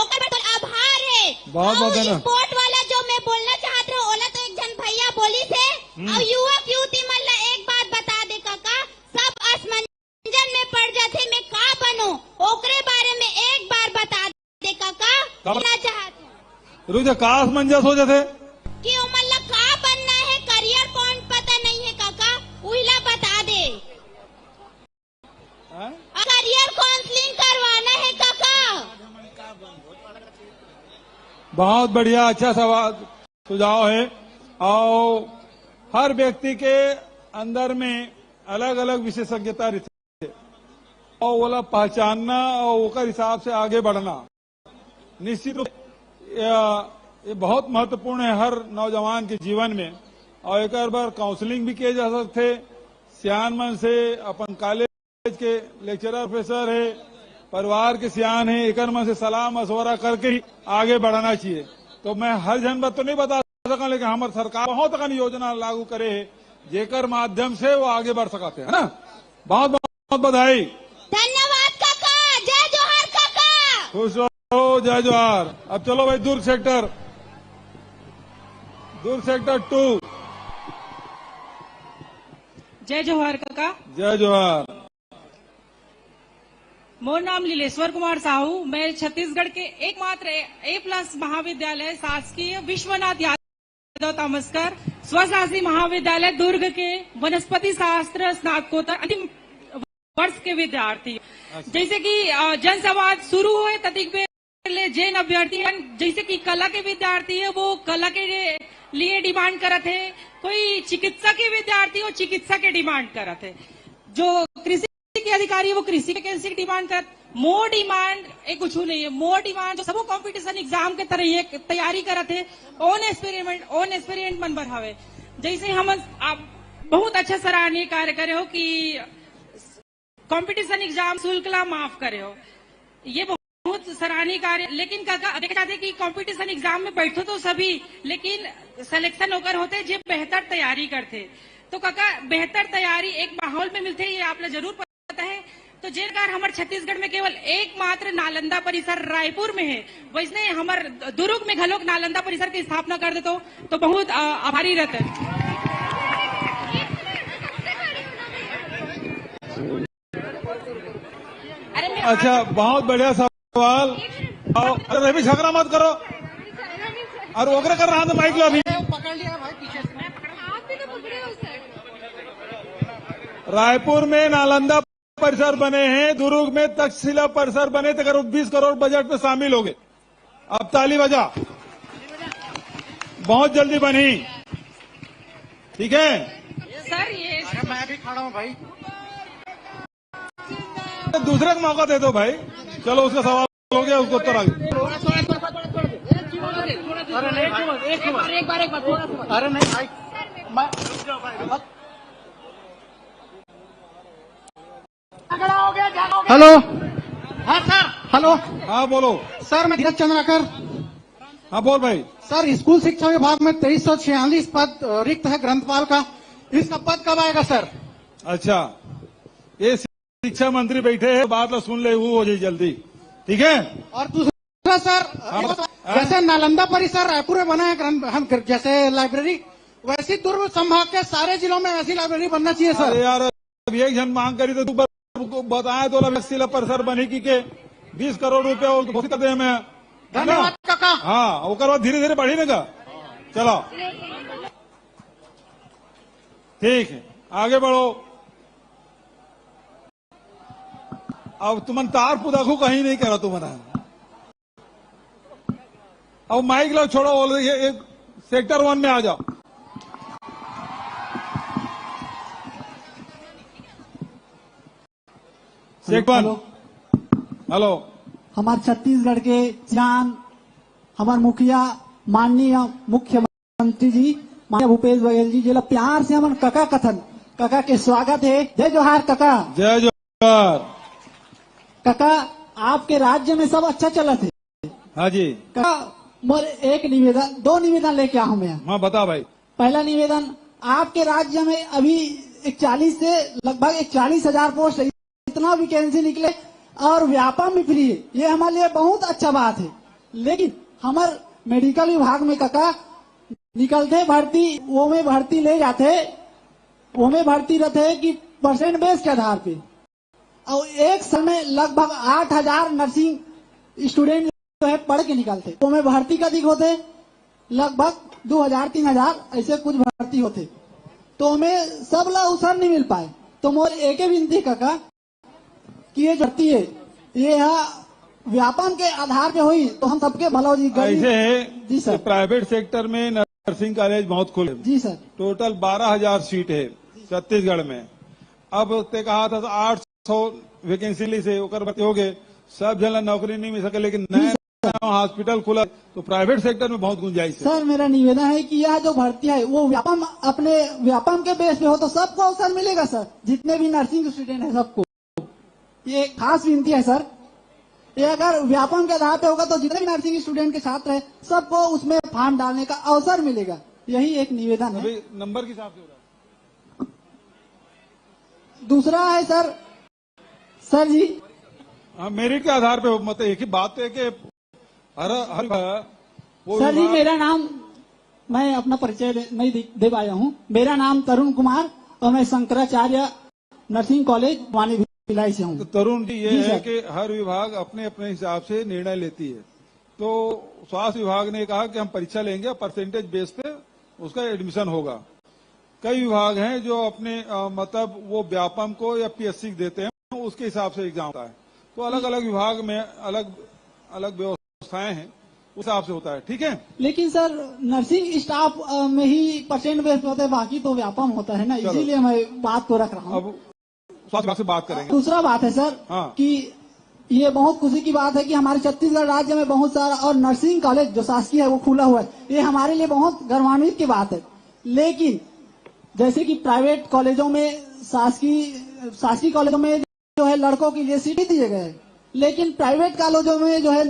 ओकर पर आभार है। बहुत बहुत और धन्यवाद। स्पोर्ट वाला जो मैं बोलना चाहती हूँ, ओला तो एक जन भैया बोली से। और युवक युवती मन ला एक बात बता दे काका, सब असमंजन में पड़ जाते, मैं का बनूं ओकरे बारे में एक बार बता दे काका। बोलना चाहती हूँ रुक जा, का असमंजस हो जाते कि उमन ला का बनना है, करियर पॉइंट पता नहीं है काका, उहिला बता दे। करियर काउंसलिंग करवाना है काका। बहुत बढ़िया, अच्छा सवाल सुझाव है। और हर व्यक्ति के अंदर में अलग अलग विशेषज्ञता रहती है और वो पहचानना और ओकर हिसाब से आगे बढ़ना निश्चित रूप ये बहुत महत्वपूर्ण है हर नौजवान के जीवन में। और एक बार काउंसलिंग भी किए जा सकते, सियान मन से अपन कॉलेज के लेक्चरर प्रोफेसर है, परिवार के सियान है, एक मन से सलाह मशवरा करके ही आगे बढ़ाना चाहिए। तो मैं हर जन बात तो नहीं बता सका, लेकिन हमारी सरकार बहुत अकन योजना लागू करे है जेकर माध्यम से वो आगे बढ़ सकते हैं ना। बहुत बहुत बधाई। धन्यवाद काका। जय जोहार काका। खुश रहो, जय जोहार। अब चलो भाई दुर्ग सेक्टर 2। जय जोहार काका। जय जोहार। मोर नाम लीलेश्वर कुमार साहू। मैं छत्तीसगढ़ के एकमात्र A+ महाविद्यालय शासकीय विश्वनाथ यादव तामस्कर स्वशासी महाविद्यालय दुर्ग के वनस्पति शास्त्र स्नातकोत्तर अंतिम वर्ष के विद्यार्थी। जैसे कि जनसंवाद शुरू हुए तदिक पहले जैन अभ्यर्थी जैसे कि कला के विद्यार्थी है वो कला के लिए डिमांड करत है, कोई चिकित्सा के विद्यार्थी वो चिकित्सा के डिमांड करत है, जो कृषि के अधिकारी है वो कृषि वैकेंसी की डिमांड करत। मोर डिमांड एक कुछ नहीं है, मोर डिमांड जो सब कंपटीशन एग्जाम के तरह ये तैयारी करत है, ओन एक्सपेरिमेंट मन बढ़ावे। जैसे हम आप बहुत अच्छा सराहनीय कार्य करे हो कि कंपटीशन एग्जाम शुल्क ला माफ करे हो, ये बहुत सराहनीय कार्य। लेकिन काका देखा जाते कि कंपटीशन एग्जाम में बैठो तो सभी, लेकिन सिलेक्शन होकर होते जो बेहतर तैयारी करते। तो काका बेहतर तैयारी एक माहौल में मिलते, ये आप लोग जरूर पता है। तो जेकर हमारे छत्तीसगढ़ में केवल एकमात्र नालंदा परिसर रायपुर में है, वैसे हमारे दुर्ग में घलोक नालंदा परिसर की स्थापना कर देते तो बहुत आभारी रहते। अच्छा, बहुत बढ़िया सवाल। अरे भी झगड़ा मत करो, और ओकरे कर रहा था माइक लो। अभी रायपुर में नालंदा परिसर बने हैं, दुर्ग में तक्षशिला परिसर बने थे, करीब 20 करोड़ बजट में शामिल हो गए। अब ताली बजा, बहुत जल्दी बनी। ठीक है सर, ये मैं भी खड़ा हूँ भाई। दूसरे को मौका दे दो भाई। चलो उसका सवाल हो गया, उसको उत्तर आ गया। अरे नहीं भाई, हेलो। हाँ सर, हेलो। हाँ बोलो सर, मैं धीरज चंद्राकर। हाँ बोल भाई। सर, स्कूल शिक्षा विभाग में 2346 पद रिक्त है ग्रंथपाल का, इसका पद कब आएगा सर? अच्छा, ये शिक्षा मंत्री बैठे हैं, बात लो सुन ले, वो हो जाए जल्दी। ठीक है। और दूसरा सर, जैसे नालंदा परिसर रायपुर में बना है हम जैसे लाइब्रेरी, वैसी दुर्ग संभाग के सारे जिलों में ऐसी लाइब्रेरी बनना चाहिए सर। अरे यार, अब एक जन मांग करी तो तू को बताया तो जिला परिसर बनी के 20 करोड़ रुपया घोषित कर दे हमें। धन्यवाद काका। हाँ ओकर बाद धीरे धीरे बढ़ी ना। चलो ठीक है आगे बढ़ो। अब तुमन तार पुदाखू कहीं नहीं करा तुम्हारा। अब माइक लो छोड़ो एक सेक्टर 1 में आ जाओ। Sector 1 hello. हमारे छत्तीसगढ़ के जान हमारे मुखिया माननीय मुख्यमंत्री जी माननीय भूपेश बघेल जी जिला प्यार से हमारे काका कथन काका के स्वागत है। जय जोहार काका। जय जोहार काका। आपके राज्य में सब अच्छा चला थे। हाँ जी काका मोर एक निवेदन 2 निवेदन लेके आऊँ मैं। हाँ बता भाई। पहला निवेदन आपके राज्य में अभी 41 से लगभग 41,000 पोस्ट इतना वैकेंसी निकले और व्यापम भी फ्री है। ये हमारे लिए बहुत अच्छा बात है। लेकिन हमारे मेडिकल विभाग में काका निकलते भर्ती वो में भर्ती ले जाते वो में भर्ती रहते कि परसेंट बेस के आधार पे और एक समय लगभग 8,000 नर्सिंग स्टूडेंट जो है पढ़ के निकलते वो में भर्ती का अधिक होते लगभग 2,000-3,000 ऐसे कुछ भर्ती होते तो हमें सब ला अवसर नहीं मिल पाए। तो मोर एक ही विनती काका कि ये भर्ती है ये व्यापम के आधार पे हुई तो हम सबके भला हो जी। ऐसे है जी सर। प्राइवेट सेक्टर में नर्सिंग कॉलेज बहुत खुले। जी सर। टोटल 12,000 सीट है छत्तीसगढ़ में। अब ते कहा था 800 वैकेंसी से होकर भर्ती हो गए सब जन नौकरी नहीं मिल सके। लेकिन नया हॉस्पिटल खुला तो प्राइवेट सेक्टर में बहुत गुंजाइश है। सर मेरा निवेदन है कि यह जो भर्ती है वो व्यापम अपने व्यापम के बेस पे हो तो सबको अवसर मिलेगा सर। जितने भी नर्सिंग स्टूडेंट है सबको ये खास विनती है सर। ये अगर व्यापम के आधार पे होगा तो जितने भी नर्सिंग स्टूडेंट के छात्र है सबको उसमें फॉर्म डालने का अवसर मिलेगा। यही एक निवेदन है। नंबर के हिसाब से होगा। दूसरा है सर जी मेरिट के आधार पे मतलब एक ही बात है कि हर सर जी मेरा नाम मैं अपना परिचय नहीं दे पाया हूँ। मेरा नाम तरुण कुमार और मैं शंकराचार्य नर्सिंग कॉलेज वानी भिलाई से हूँ। तो तरुण जी ये है कि हर विभाग अपने अपने हिसाब से निर्णय लेती है। तो स्वास्थ्य विभाग ने कहा कि हम परीक्षा लेंगे परसेंटेज बेस पे उसका एडमिशन होगा। कई विभाग हैं जो अपने मतलब वो व्यापम को या पीएससी देते हैं उसके हिसाब से एग्जाम होता है। तो अलग अलग विभाग में अलग अलग व्यवस्थाएं हैं उस हिसाब से होता है। ठीक है। लेकिन सर नर्सिंग स्टाफ में ही परसेंट बेस होता है बाकी तो व्यापम होता है ना। इसीलिए मैं बात को रख रहा हूँ। अब स्वास्थ्य विभाग से बात करेंगे। दूसरा बात है सर कि ये बहुत खुशी की बात है कि हमारे छत्तीसगढ़ राज्य में बहुत सारा और नर्सिंग कॉलेज जो शासकीय है वो खुला हुआ है। ये हमारे लिए बहुत गौरवान्वित की बात है। लेकिन जैसे कि प्राइवेट कॉलेजों में शासकीय कॉलेजों में जो है लड़कों के लिए सीट दिए गए हैं लेकिन प्राइवेट कॉलेजों में जो है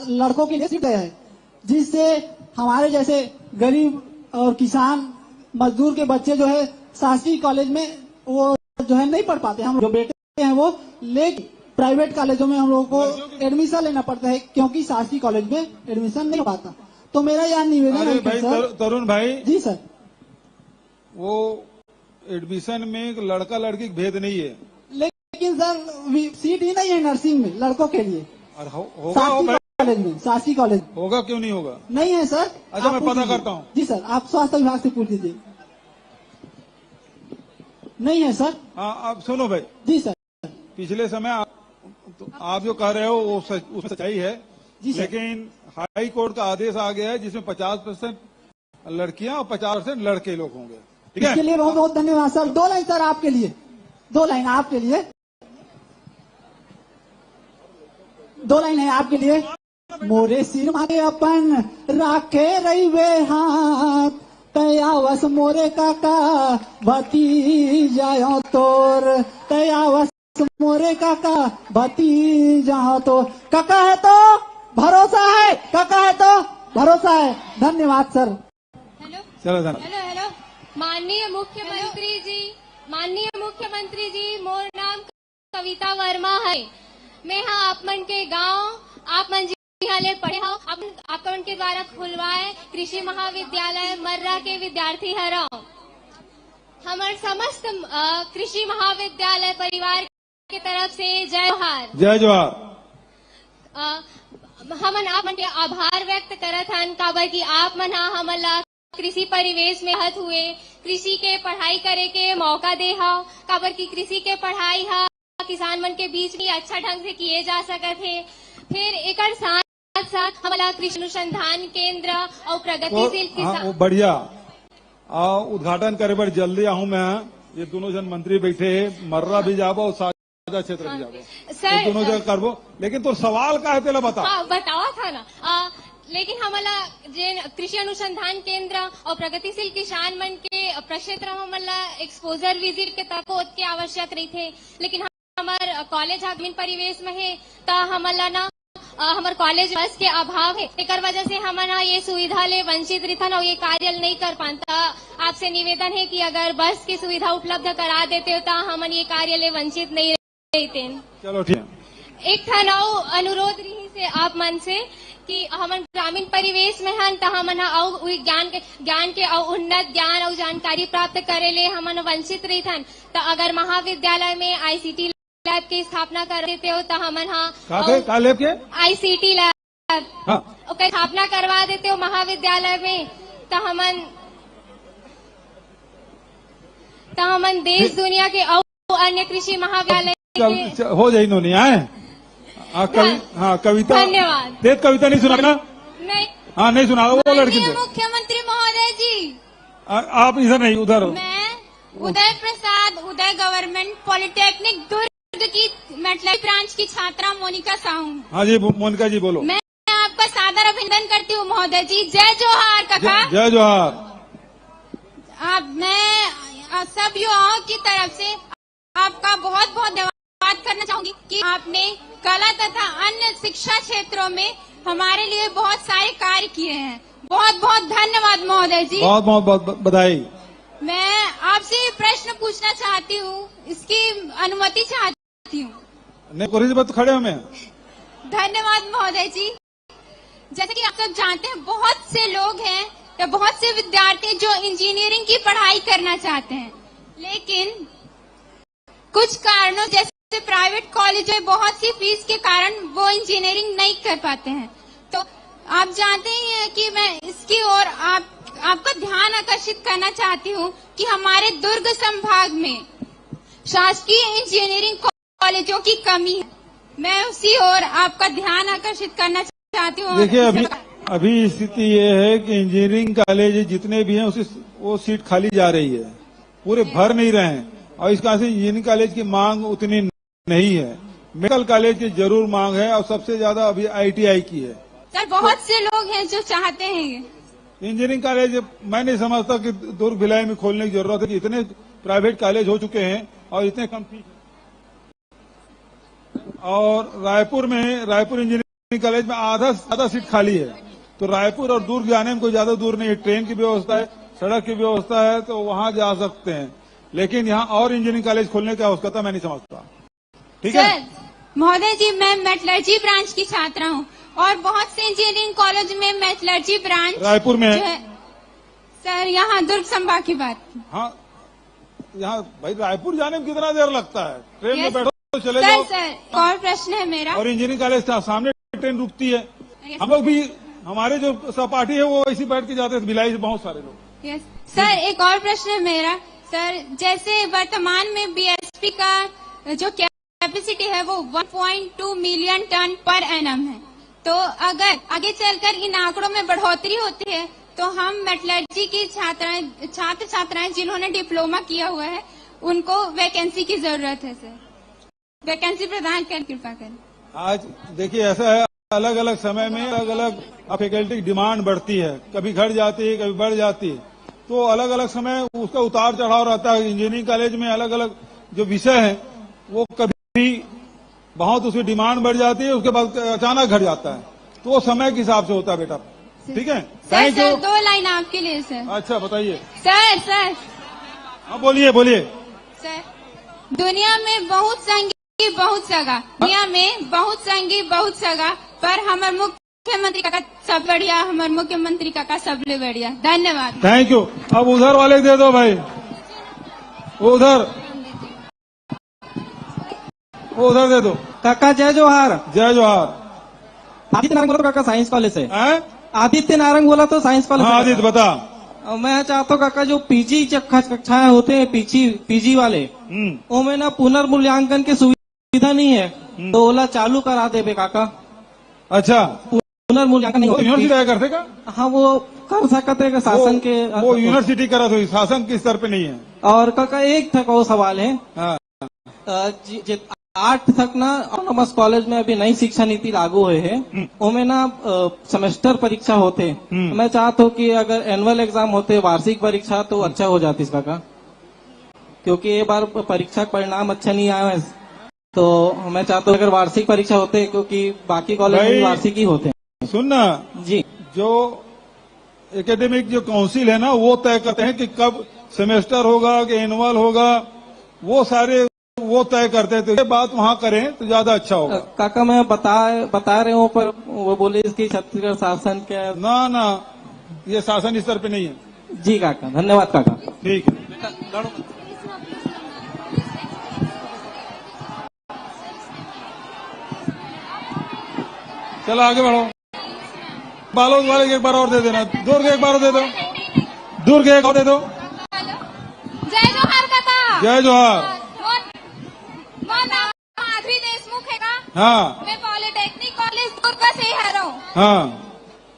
लड़कों के लिए सीट गए हैं जिससे हमारे जैसे गरीब और किसान मजदूर के बच्चे जो है शासकीय कॉलेज में वो जो है नहीं पढ़ पाते। हम जो बेटे हैं वो लेकिन प्राइवेट कॉलेजों में हम लोगों को एडमिशन लेना पड़ता है क्योंकि शासकीय कॉलेज में एडमिशन नहीं हो पाता। तो मेरा यह निवेदन है भाई तरुण भाई। जी सर। वो एडमिशन में लड़का लड़की भेद नहीं है। लेकिन सर सीट ही नहीं है नर्सिंग में लड़कों के लिए। होगा कॉलेज में शासकीय कॉलेज होगा क्यों नहीं होगा? नहीं है सर। अच्छा मैं पता करता हूँ। जी सर आप स्वास्थ्य विभाग से पूछ लीजिए। नहीं है सर। हाँ आप सुनो भाई। जी सर। पिछले समय आप जो कह रहे हो वो उसमें सच्चाई है। लेकिन हाई कोर्ट का आदेश आ गया है जिसमें 50% लड़कियां और 50% लड़के लोग होंगे। ठीक है। इसके लिए बहुत बहुत धन्यवाद सर। 2 लाइन सर आपके लिए 2 लाइन आपके लिए 2 लाइन है आपके लिए। मोरे सिर माथे अपन राखे रहीवे हाथ तयावस मोरे काका भतीजाओ तोर तयावस मोरे काका भतीजाओ तो काका है तो भरोसा है काका है तो भरोसा है। धन्यवाद सर। चलो हेलो माननीय मुख्यमंत्री जी मोर नाम कविता वर्मा है। मैं हाँ आप मन के गांव आप मन जी ले पढ़े हो आप मन के द्वारा खुलवाए कृषि महाविद्यालय मर्रा के विद्यार्थी हरा। हमारे समस्त कृषि महाविद्यालय परिवार की तरफ से जय जोहार। जय जोहार। हमन आप मन के आभार व्यक्त करत हन काबर की आप मन हमन ला कृषि परिवेश में हत हुए कृषि के पढ़ाई करे के मौका दे हा काबर की कृषि के पढ़ाई हा किसान मन के बीच में अच्छा ढंग से किए जा सकत है। फिर एक साथ साथ हमारा कृषि अनुसंधान केंद्र और प्रगतिशील किसान बढ़िया उद्घाटन करे बर जल्दी आऊँ मैं। ये दोनों जन मंत्री बैठे है, मर्रा भी जाबो और साझा क्षेत्र भी जाबो, सर दोनों जगह करबो। लेकिन तो सवाल का है तेला बता। बतावा था ना लेकिन हमारा जे कृषि अनुसंधान केंद्र और प्रगतिशील किसान मन के प्रक्षेत्र में हमारा एक्सपोजर विजिट के तक के आवश्यक रही थे। लेकिन हमार कॉलेज ग्रामीण परिवेश में है तो हमारा ना हमारे कॉलेज बस के अभाव है, एक वजह से हमारा ये सुविधा ले वंचित रहता और ये कार्य नहीं कर पाता। आपसे निवेदन है कि अगर बस की सुविधा उपलब्ध करा देते हो तो हम ये कार्य ले वंचित नहीं रहते। चलो ठीक है। एक था नाउ अनुरोध रही से आप मन से कि हम ग्रामीण परिवेश में हन तो हम ज्ञान के और उन्नत ज्ञान और जानकारी प्राप्त करे ले हम वंचित रहथन। तो अगर महाविद्यालय में ICT लैब की स्थापना कर देते हो तो हम ICT लैब स्थापना करवा देते हो महाविद्यालय में तो हमन देश दुनिया के और अन्य कृषि महाविद्यालय हो जाए इन्होंने आए। कविता धन्यवाद। देख कविता नहीं सुना ना? नहीं। हाँ नहीं सुना वो लड़की से। मुख्यमंत्री महोदय जी आप इधर नहीं उधर हो। मैं उदय प्रसाद उदय गवर्नमेंट पॉलिटेक्निक दुर्ग की मेटलाई ब्रांच की छात्रा मोनिका साहू। हाँ जी मोनिका जी बोलो। मैं आपका सादर अभिनंदन करती हूँ महोदय जी। जय जोहार काका। जय जोहार। मैं सब युवाओं की तरफ से आपका बहुत बहुत धन्यवाद करना चाहूंगी कि आपने कला तथा अन्य शिक्षा क्षेत्रों में हमारे लिए बहुत सारे कार्य किए हैं। बहुत बहुत धन्यवाद महोदय जी। बहुत बहुत बधाई। मैं आपसे प्रश्न पूछना चाहती हूँ, इसकी अनुमति चाहती हूँ। नहीं खड़े हो मैं। धन्यवाद महोदय जी। जैसे कि आप सब जानते हैं बहुत से लोग हैं या बहुत से विद्यार्थी जो इंजीनियरिंग की पढ़ाई करना चाहते हैं, लेकिन कुछ कारणों जैसे प्राइवेट कॉलेज में बहुत सी फीस के कारण वो इंजीनियरिंग नहीं कर पाते हैं। तो आप जानते ही हैं कि मैं इसकी ओर आपका ध्यान आकर्षित करना चाहती हूँ कि हमारे दुर्ग संभाग में शासकीय इंजीनियरिंग कॉलेजों की कमी है। मैं उसी ओर आपका ध्यान आकर्षित करना चाहती हूँ। देखिए अभी स्थिति ये है कि इंजीनियरिंग कॉलेज जितने भी हैं वो सीट खाली जा रही है, पूरे भर नहीं रहे हैं और इस कारण से इंजीनियरिंग कॉलेज की मांग उतनी नहीं है। मेडिकल कॉलेज की जरूर मांग है और सबसे ज्यादा अभी ITI की है। सर बहुत से लोग हैं जो चाहते हैं इंजीनियरिंग कॉलेज। मैं नहीं समझता कि दुर्ग भिलाई में खोलने की जरूरत है कि इतने प्राइवेट कॉलेज हो चुके हैं और इतने कम फीस। और रायपुर इंजीनियरिंग कॉलेज में आधा सीट खाली है, तो रायपुर और दुर्ग जाने में कोई ज्यादा दूर नहीं है। ट्रेन की व्यवस्था है, सड़क की व्यवस्था है, तो वहां जा सकते हैं। लेकिन यहाँ और इंजीनियरिंग कॉलेज खोलने की आवश्यकता मैं नहीं समझता। ठीक है महोदय जी। मैं मेटलर्जी ब्रांच की छात्रा हूँ और बहुत से इंजीनियरिंग कॉलेज में मेटलर्जी ब्रांच रायपुर में है। सर यहाँ दुर्ग संभाग की बात। हाँ यहाँ भाई रायपुर जाने में कितना देर लगता है? ट्रेन में बैठो तो चले जाओ। सर और प्रश्न है मेरा। और इंजीनियरिंग कॉलेज सामने ट्रेन रुकती है। हम लोग भी हमारे जो सहपाठी है वो ऐसी बैठ के जाते हैं भिलाई से बहुत सारे लोग। सर एक और प्रश्न है मेरा। सर जैसे वर्तमान में BSP का जो कैपेसिटी है वो 1.2 मिलियन टन पर एनम है, तो अगर आगे चलकर इन आंकड़ों में बढ़ोतरी होती है तो हम मेटलर्जी की छात्र छात्राएं जिन्होंने डिप्लोमा किया हुआ है उनको वैकेंसी की जरूरत है। सर वैकेंसी प्रदान कर कृपा करें। आज देखिए ऐसा है, अलग अलग समय में अलग अलग फैकल्टी की डिमांड बढ़ती है, कभी घट जाती है कभी बढ़ जाती है, तो अलग अलग समय उसका उतार चढ़ाव रहता है। इंजीनियरिंग कॉलेज में अलग अलग जो विषय है वो कभी बहुत उसकी डिमांड बढ़ जाती है, उसके बाद अचानक घट जाता है, तो वो समय के हिसाब से होता है बेटा। ठीक है सर 2 लाइन आपके लिए सर। अच्छा बताइए सर। हाँ बोलिए सर दुनिया में बहुत संगी बहुत सगा, दुनिया में बहुत संगी बहुत सगा, पर हमारे मुख्यमंत्री का सब बढ़िया, हमारे मुख्यमंत्री का सबले बढ़िया। धन्यवाद। Thank you. अब उधर वाले दे दो भाई, उधर उधर दे दो। काका जय जोहार। जय जोहार। आदित्य नारंग बोला तो काका साइंस कॉलेज से। हैं? आदित्य नारंग बोला तो साइंस कॉलेज हाँ से। आदित्य बता। मैं चाहता हूँ काका जो पीजी कक्षाएं होते हैं पीजी वाले, वो में ना पुनर्मूल्यांकन की सुविधा नहीं है, तो ओला चालू करा दे बे काका। अच्छा, पुनर्मूल्यांकन नहीं यूनिवर्सिटी होता। आया करते का? हाँ वो कर सकते हैं शासन के। वो यूनिवर्सिटी करा तो शासन के स्तर पे नहीं है। और काका एक तक वो सवाल है। हाँ। 8 तक ना ऑटोनॉमस कॉलेज में अभी नई शिक्षा नीति लागू हुए है, उनमें ना सेमेस्टर परीक्षा होते। मैं चाहता हूँ कि अगर एनुअल एग्जाम होते वार्षिक परीक्षा तो अच्छा हो जाती इसका का, क्योंकि ये बार परीक्षा परिणाम अच्छा नहीं आया है, तो मैं चाहता हूँ अगर वार्षिक परीक्षा होते, क्योंकि बाकी कॉलेज में वार्षिक ही होते हैं। सुनना जी, जो एकेडमिक जो काउंसिल है ना वो तय करते हैं कि कब सेमेस्टर होगा कि एनुअल होगा, वो सारे वो तय करते हैं। तो ये बात वहाँ करें तो ज्यादा अच्छा होगा। काका मैं बता रहे हूँ, पर वो बोले इसकी छत्तीसगढ़ शासन के। ना ये शासन स्तर पे नहीं है। जी काका, धन्यवाद काका। ठीक है। चलो आगे बढ़ो। बालोद वाले के एक बार और दे देना, दूर के एक बार और दे दो, दूर के एक और दे दो। जय जोहार काका। जय जोहार। माधुरी देशमुख है का? हाँ। मैं पॉलिटेक्निक कॉलेज दुर्ग से ही हूँ। हाँ।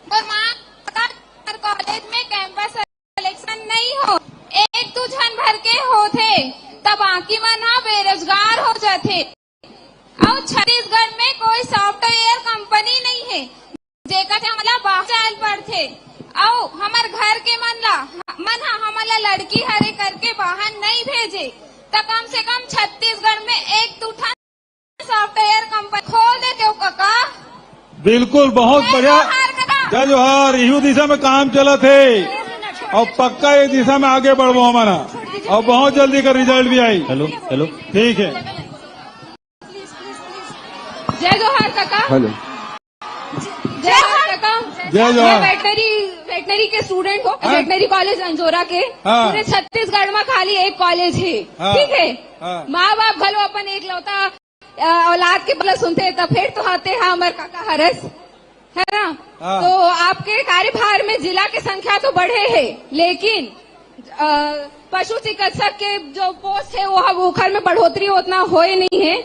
और कॉलेज में कैंपस सिलेक्शन नहीं हो, 1-2 जन भर के होते, तब बाकी मना बेरोजगार हो जाते। और छत्तीसगढ़ में कोई सॉफ्टवेयर कंपनी नहीं है जेकर हमला बाहर पड़ते, और हमार घर के हमला लड़की हरे करके बाहर नहीं भेजे, तो कम से कम छत्तीसगढ़ में 1-2 सॉफ्टवेयर कंपनी खोल देते हो काका। बिल्कुल, बहुत बढ़िया। जय जोहार। यही दिशा में काम चला थे और पक्का ये दिशा में आगे बढ़ो हमारा, और बहुत जल्दी का रिजल्ट भी आई। हेलो हेलो, ठीक है। जय जोहार काका। हेलो। जय जोहार काका। जय जोहार। मैं वेटनरी के स्टूडेंट हूँ, वेटनरी कॉलेज अंजोरा के। पूरे छत्तीसगढ़ में खाली एक कॉलेज है, ठीक है। माँ बाप भलो अपन एक लौता औलाद के बल सुनते हैं, तब फिर तो आते हैं हमारे काका हरस, है ना। तो आपके कार्यभार में जिला की संख्या तो बढ़े है, लेकिन पशु चिकित्सक के जो पोस्ट है वो उखर में बढ़ोतरी उतना हो नहीं है।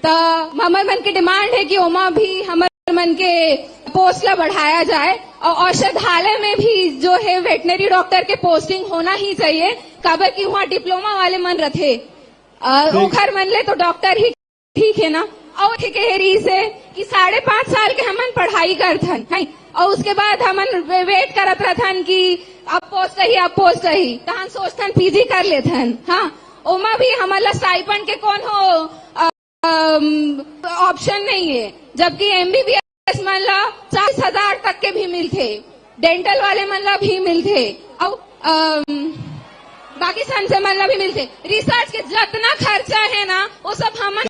तो हमारे मन की डिमांड है कि ओमा भी हमारे मन के पोस्ट ला बढ़ाया जाए, और औषधालय में भी जो है वेटनरी डॉक्टर के पोस्टिंग होना ही चाहिए, काबर की वहाँ डिप्लोमा वाले मन रखे, उखर मन ले तो डॉक्टर ही ठीक है ना। और ठीक है री से कि 5.5 साल के हमन पढ़ाई करथन है, और उसके बाद हमन वेट करत रहथन कि अब पोस्ट रही तो हम सोचथन पीजी कर लेथन। हाँ, ओमा भी हमारा स्टाइपेंड के कौन हो ऑप्शन नहीं है, जबकि एमबीबीएस मन ला 40,000 तक के भी मिलते, डेंटल वाले मन ला भी मिलते, और बाकी संसे मन ला भी मिलते। रिसर्च के जितना खर्चा है ना वो सब हमन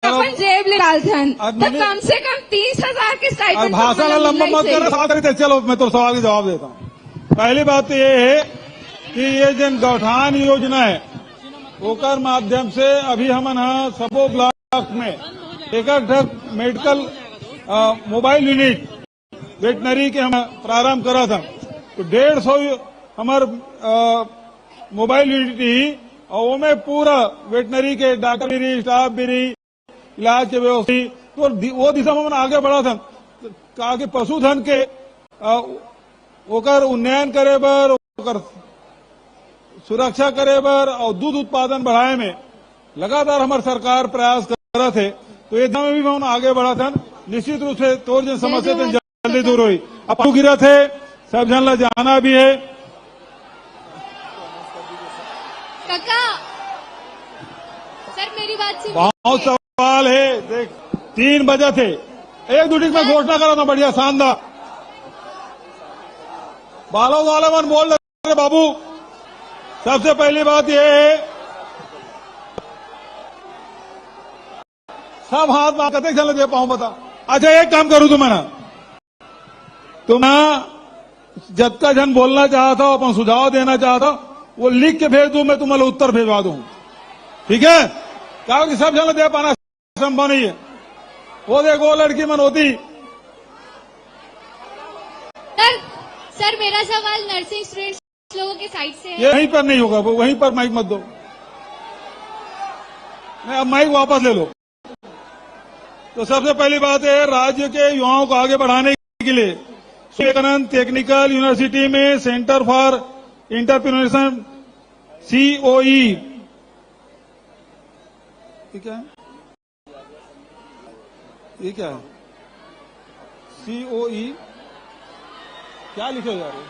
अपन जेब ले डालथन, तो कम से कम 30,000 के स्टाइपेंड। भाषण लंबा मत करो, चलो मैं तो सवाल का जवाब देता हूँ। पहली बात तो ये है कि ये जन गौठान योजना है, ओकर माध्यम से अभी हमन सबो ब्लॉक में एक मेडिकल मोबाइल यूनिट वेटनरी के हम प्रारंभ करा था, तो 150 हमार मोबाइल यूनिट ही, और वो में पूरा वेटनरी के डॉक्टर भी रही, स्टाफ भी रही, इलाज के व्यवस्था, तो वो दिशा में आगे बढ़ा था। कहा कि पशुधन के ओकर उन्नयन करे बर, ओकर सुरक्षा करे बर और दूध उत्पादन बढ़ाए में लगातार हमारे सरकार प्रयास कर रहे थे, तो ये में भी हम आगे बढ़ा था। निश्चित रूप से तोर जन समस्या जल्दी दूर हुई। अब गिरा थे सब जन ला जाना भी है। काका सर मेरी बात सुनिए। बहुत सवाल है, देख 3 बजे थे, 1 2 में घोषणा करा था, बढ़िया शानदार। बालोद वाले मन बोल रहे बाबू, सबसे पहली बात यह है, सब हाथ बात कते चल दे पाऊं बता। अच्छा एक काम करूं तुम जत्ता जन बोलना चाहता हो, अपन सुझाव देना चाहता हो, वो लिख के भेज दूं, मैं तुम्हारे उत्तर भेजवा दूं, ठीक है। कहा कि सब जन दे पाना संभव नहीं है। वो देखो वो लड़की मनोती। सर मेरा सवाल नर्सिंग स्टूडेंट्स लोगों की साइड से है। ये वहीं पर नहीं होगा, वो वहीं पर माइक मत दो। नहीं, अब माइक वापस ले लो। तो सबसे पहली बात है, राज्य के युवाओं को आगे बढ़ाने के लिए विवेकानंद टेक्निकल यूनिवर्सिटी में सेंटर फॉर एंटरप्रेन्योरशिप COE, ये क्या है? ये क्या है? COE क्या लिखे जा रहे हैं?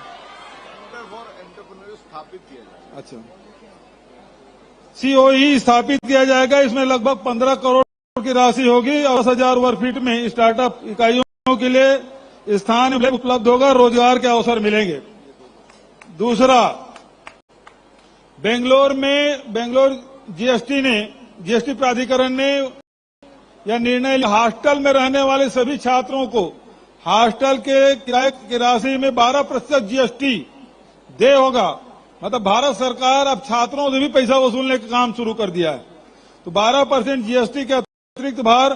सेंटर फॉर एंटरप्रेन्योरशिप स्थापित किया जाएगा। अच्छा, COE स्थापित किया जाएगा। इसमें लगभग 15 करोड़ की राशि होगी और 10,000 वर्ग फीट में स्टार्टअप इकाइयों के लिए स्थान उपलब्ध होगा, रोजगार के अवसर मिलेंगे। दूसरा, बेंगलोर जीएसटी प्राधिकरण ने यह निर्णय लिया, हॉस्टल में रहने वाले सभी छात्रों को हॉस्टल के किराए की राशि में 12% GST दे होगा। मतलब भारत सरकार अब छात्रों से भी पैसा वसूलने का काम शुरू कर दिया है। तो 12% GST के अतिरिक्त भार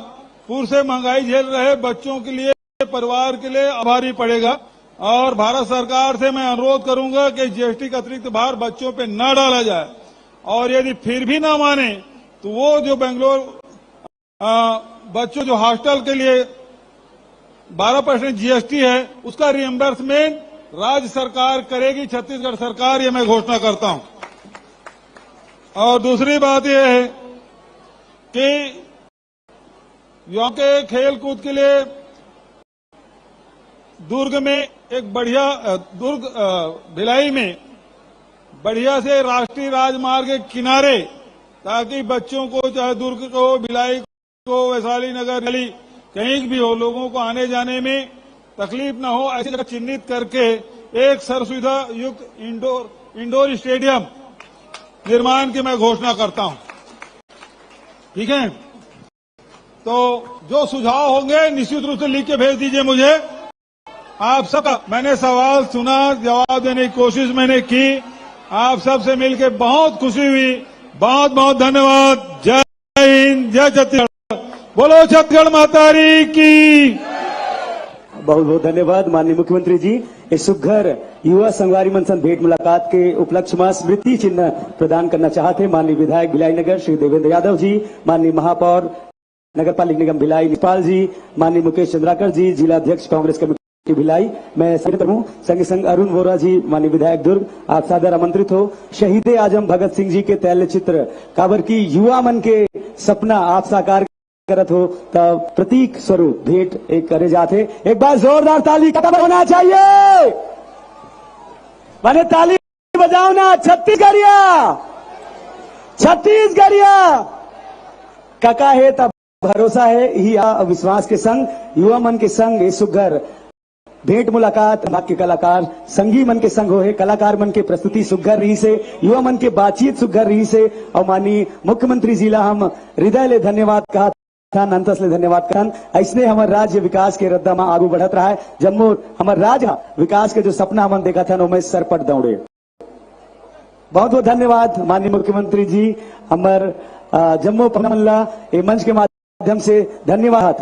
पूर्व से महंगाई झेल रहे बच्चों के लिए, परिवार के लिए भारी पड़ेगा। और भारत सरकार से मैं अनुरोध करूंगा कि GST का अतिरिक्त भार बच्चों पे न डाला जाए। और यदि फिर भी न माने तो वो जो बेंगलोर बच्चों जो हॉस्टल के लिए 12% GST है, उसका रिएम्बर्समेंट राज्य सरकार करेगी, छत्तीसगढ़ सरकार, ये मैं घोषणा करता हूं। और दूसरी बात यह है कि युवाओं के खेल कूद के लिए दुर्ग में एक बढ़िया भिलाई में बढ़िया से राष्ट्रीय राजमार्ग के किनारे, ताकि बच्चों को चाहे दुर्ग को, भिलाई को, वैशाली नगर दिल्ली कहीं भी हो, लोगों को आने जाने में तकलीफ न हो, ऐसी जगह चिन्हित करके एक सर्वसुविधा युक्त इंडोर स्टेडियम निर्माण की मैं घोषणा करता हूं। ठीक है, तो जो सुझाव होंगे निश्चित रूप से लिख के भेज दीजिए मुझे। आप सबका मैंने सवाल सुना, जवाब देने की कोशिश मैंने की। आप सबसे मिलकर बहुत खुशी हुई। बहुत बहुत धन्यवाद। जय हिंद, जय छत्तीसगढ़। बोलो छत्तीसगढ़ मातारी की। बहुत बहुत धन्यवाद माननीय मुख्यमंत्री जी। इस सुघर युवा संगवारी मंथन भेंट मुलाकात के उपलक्ष्य में स्मृति चिन्ह प्रदान करना चाहते माननीय विधायक भिलाई नगर श्री देवेंद्र यादव जी, माननीय महापौर नगर पालिक निगम भिलाई निपाल जी, माननीय मुकेश चंद्राकर जी, जिला अध्यक्ष कांग्रेस कमेटी भिलाई, मैं संग संग अरुण वोरा जी, माननीय विधायक दुर्ग, आप सादर आमंत्रित हो। शहीद आजम भगत सिंह जी के तैल्य चित्र काबर की युवा मन के सपना आप साकार करत हो, तब प्रतीक स्वरूप भेंट एक करे जाते। एक बार जोरदार ताली का होना चाहिए। मैंने ताली बजाओ ना। छत्तीसगढ़िया काका है तब भरोसा है ही विश्वास के संग युवा मन के संग ये सुघर भेंट मुलाकात भाग के कलाकार संगी मन के संग हो है। कलाकार मन के प्रस्तुति सुघर रही से, युवा मन के बातचीत सुघर रही से। और माननीय मुख्यमंत्री जी ला हम हृदय ले धन्यवाद कहा था, अंतस ले धन्यवाद करन। ऐसने हमारे राज्य विकास के रद्दा में आगू बढ़त रहा है। जम्मू हमारे राज्य विकास के जो सपना हमन देखा था उनमें सरपट दौड़े। बहुत बहुत धन्यवाद माननीय मुख्यमंत्री जी। हमार जम्मू पमला मंच के माध्यम से धन्यवाद।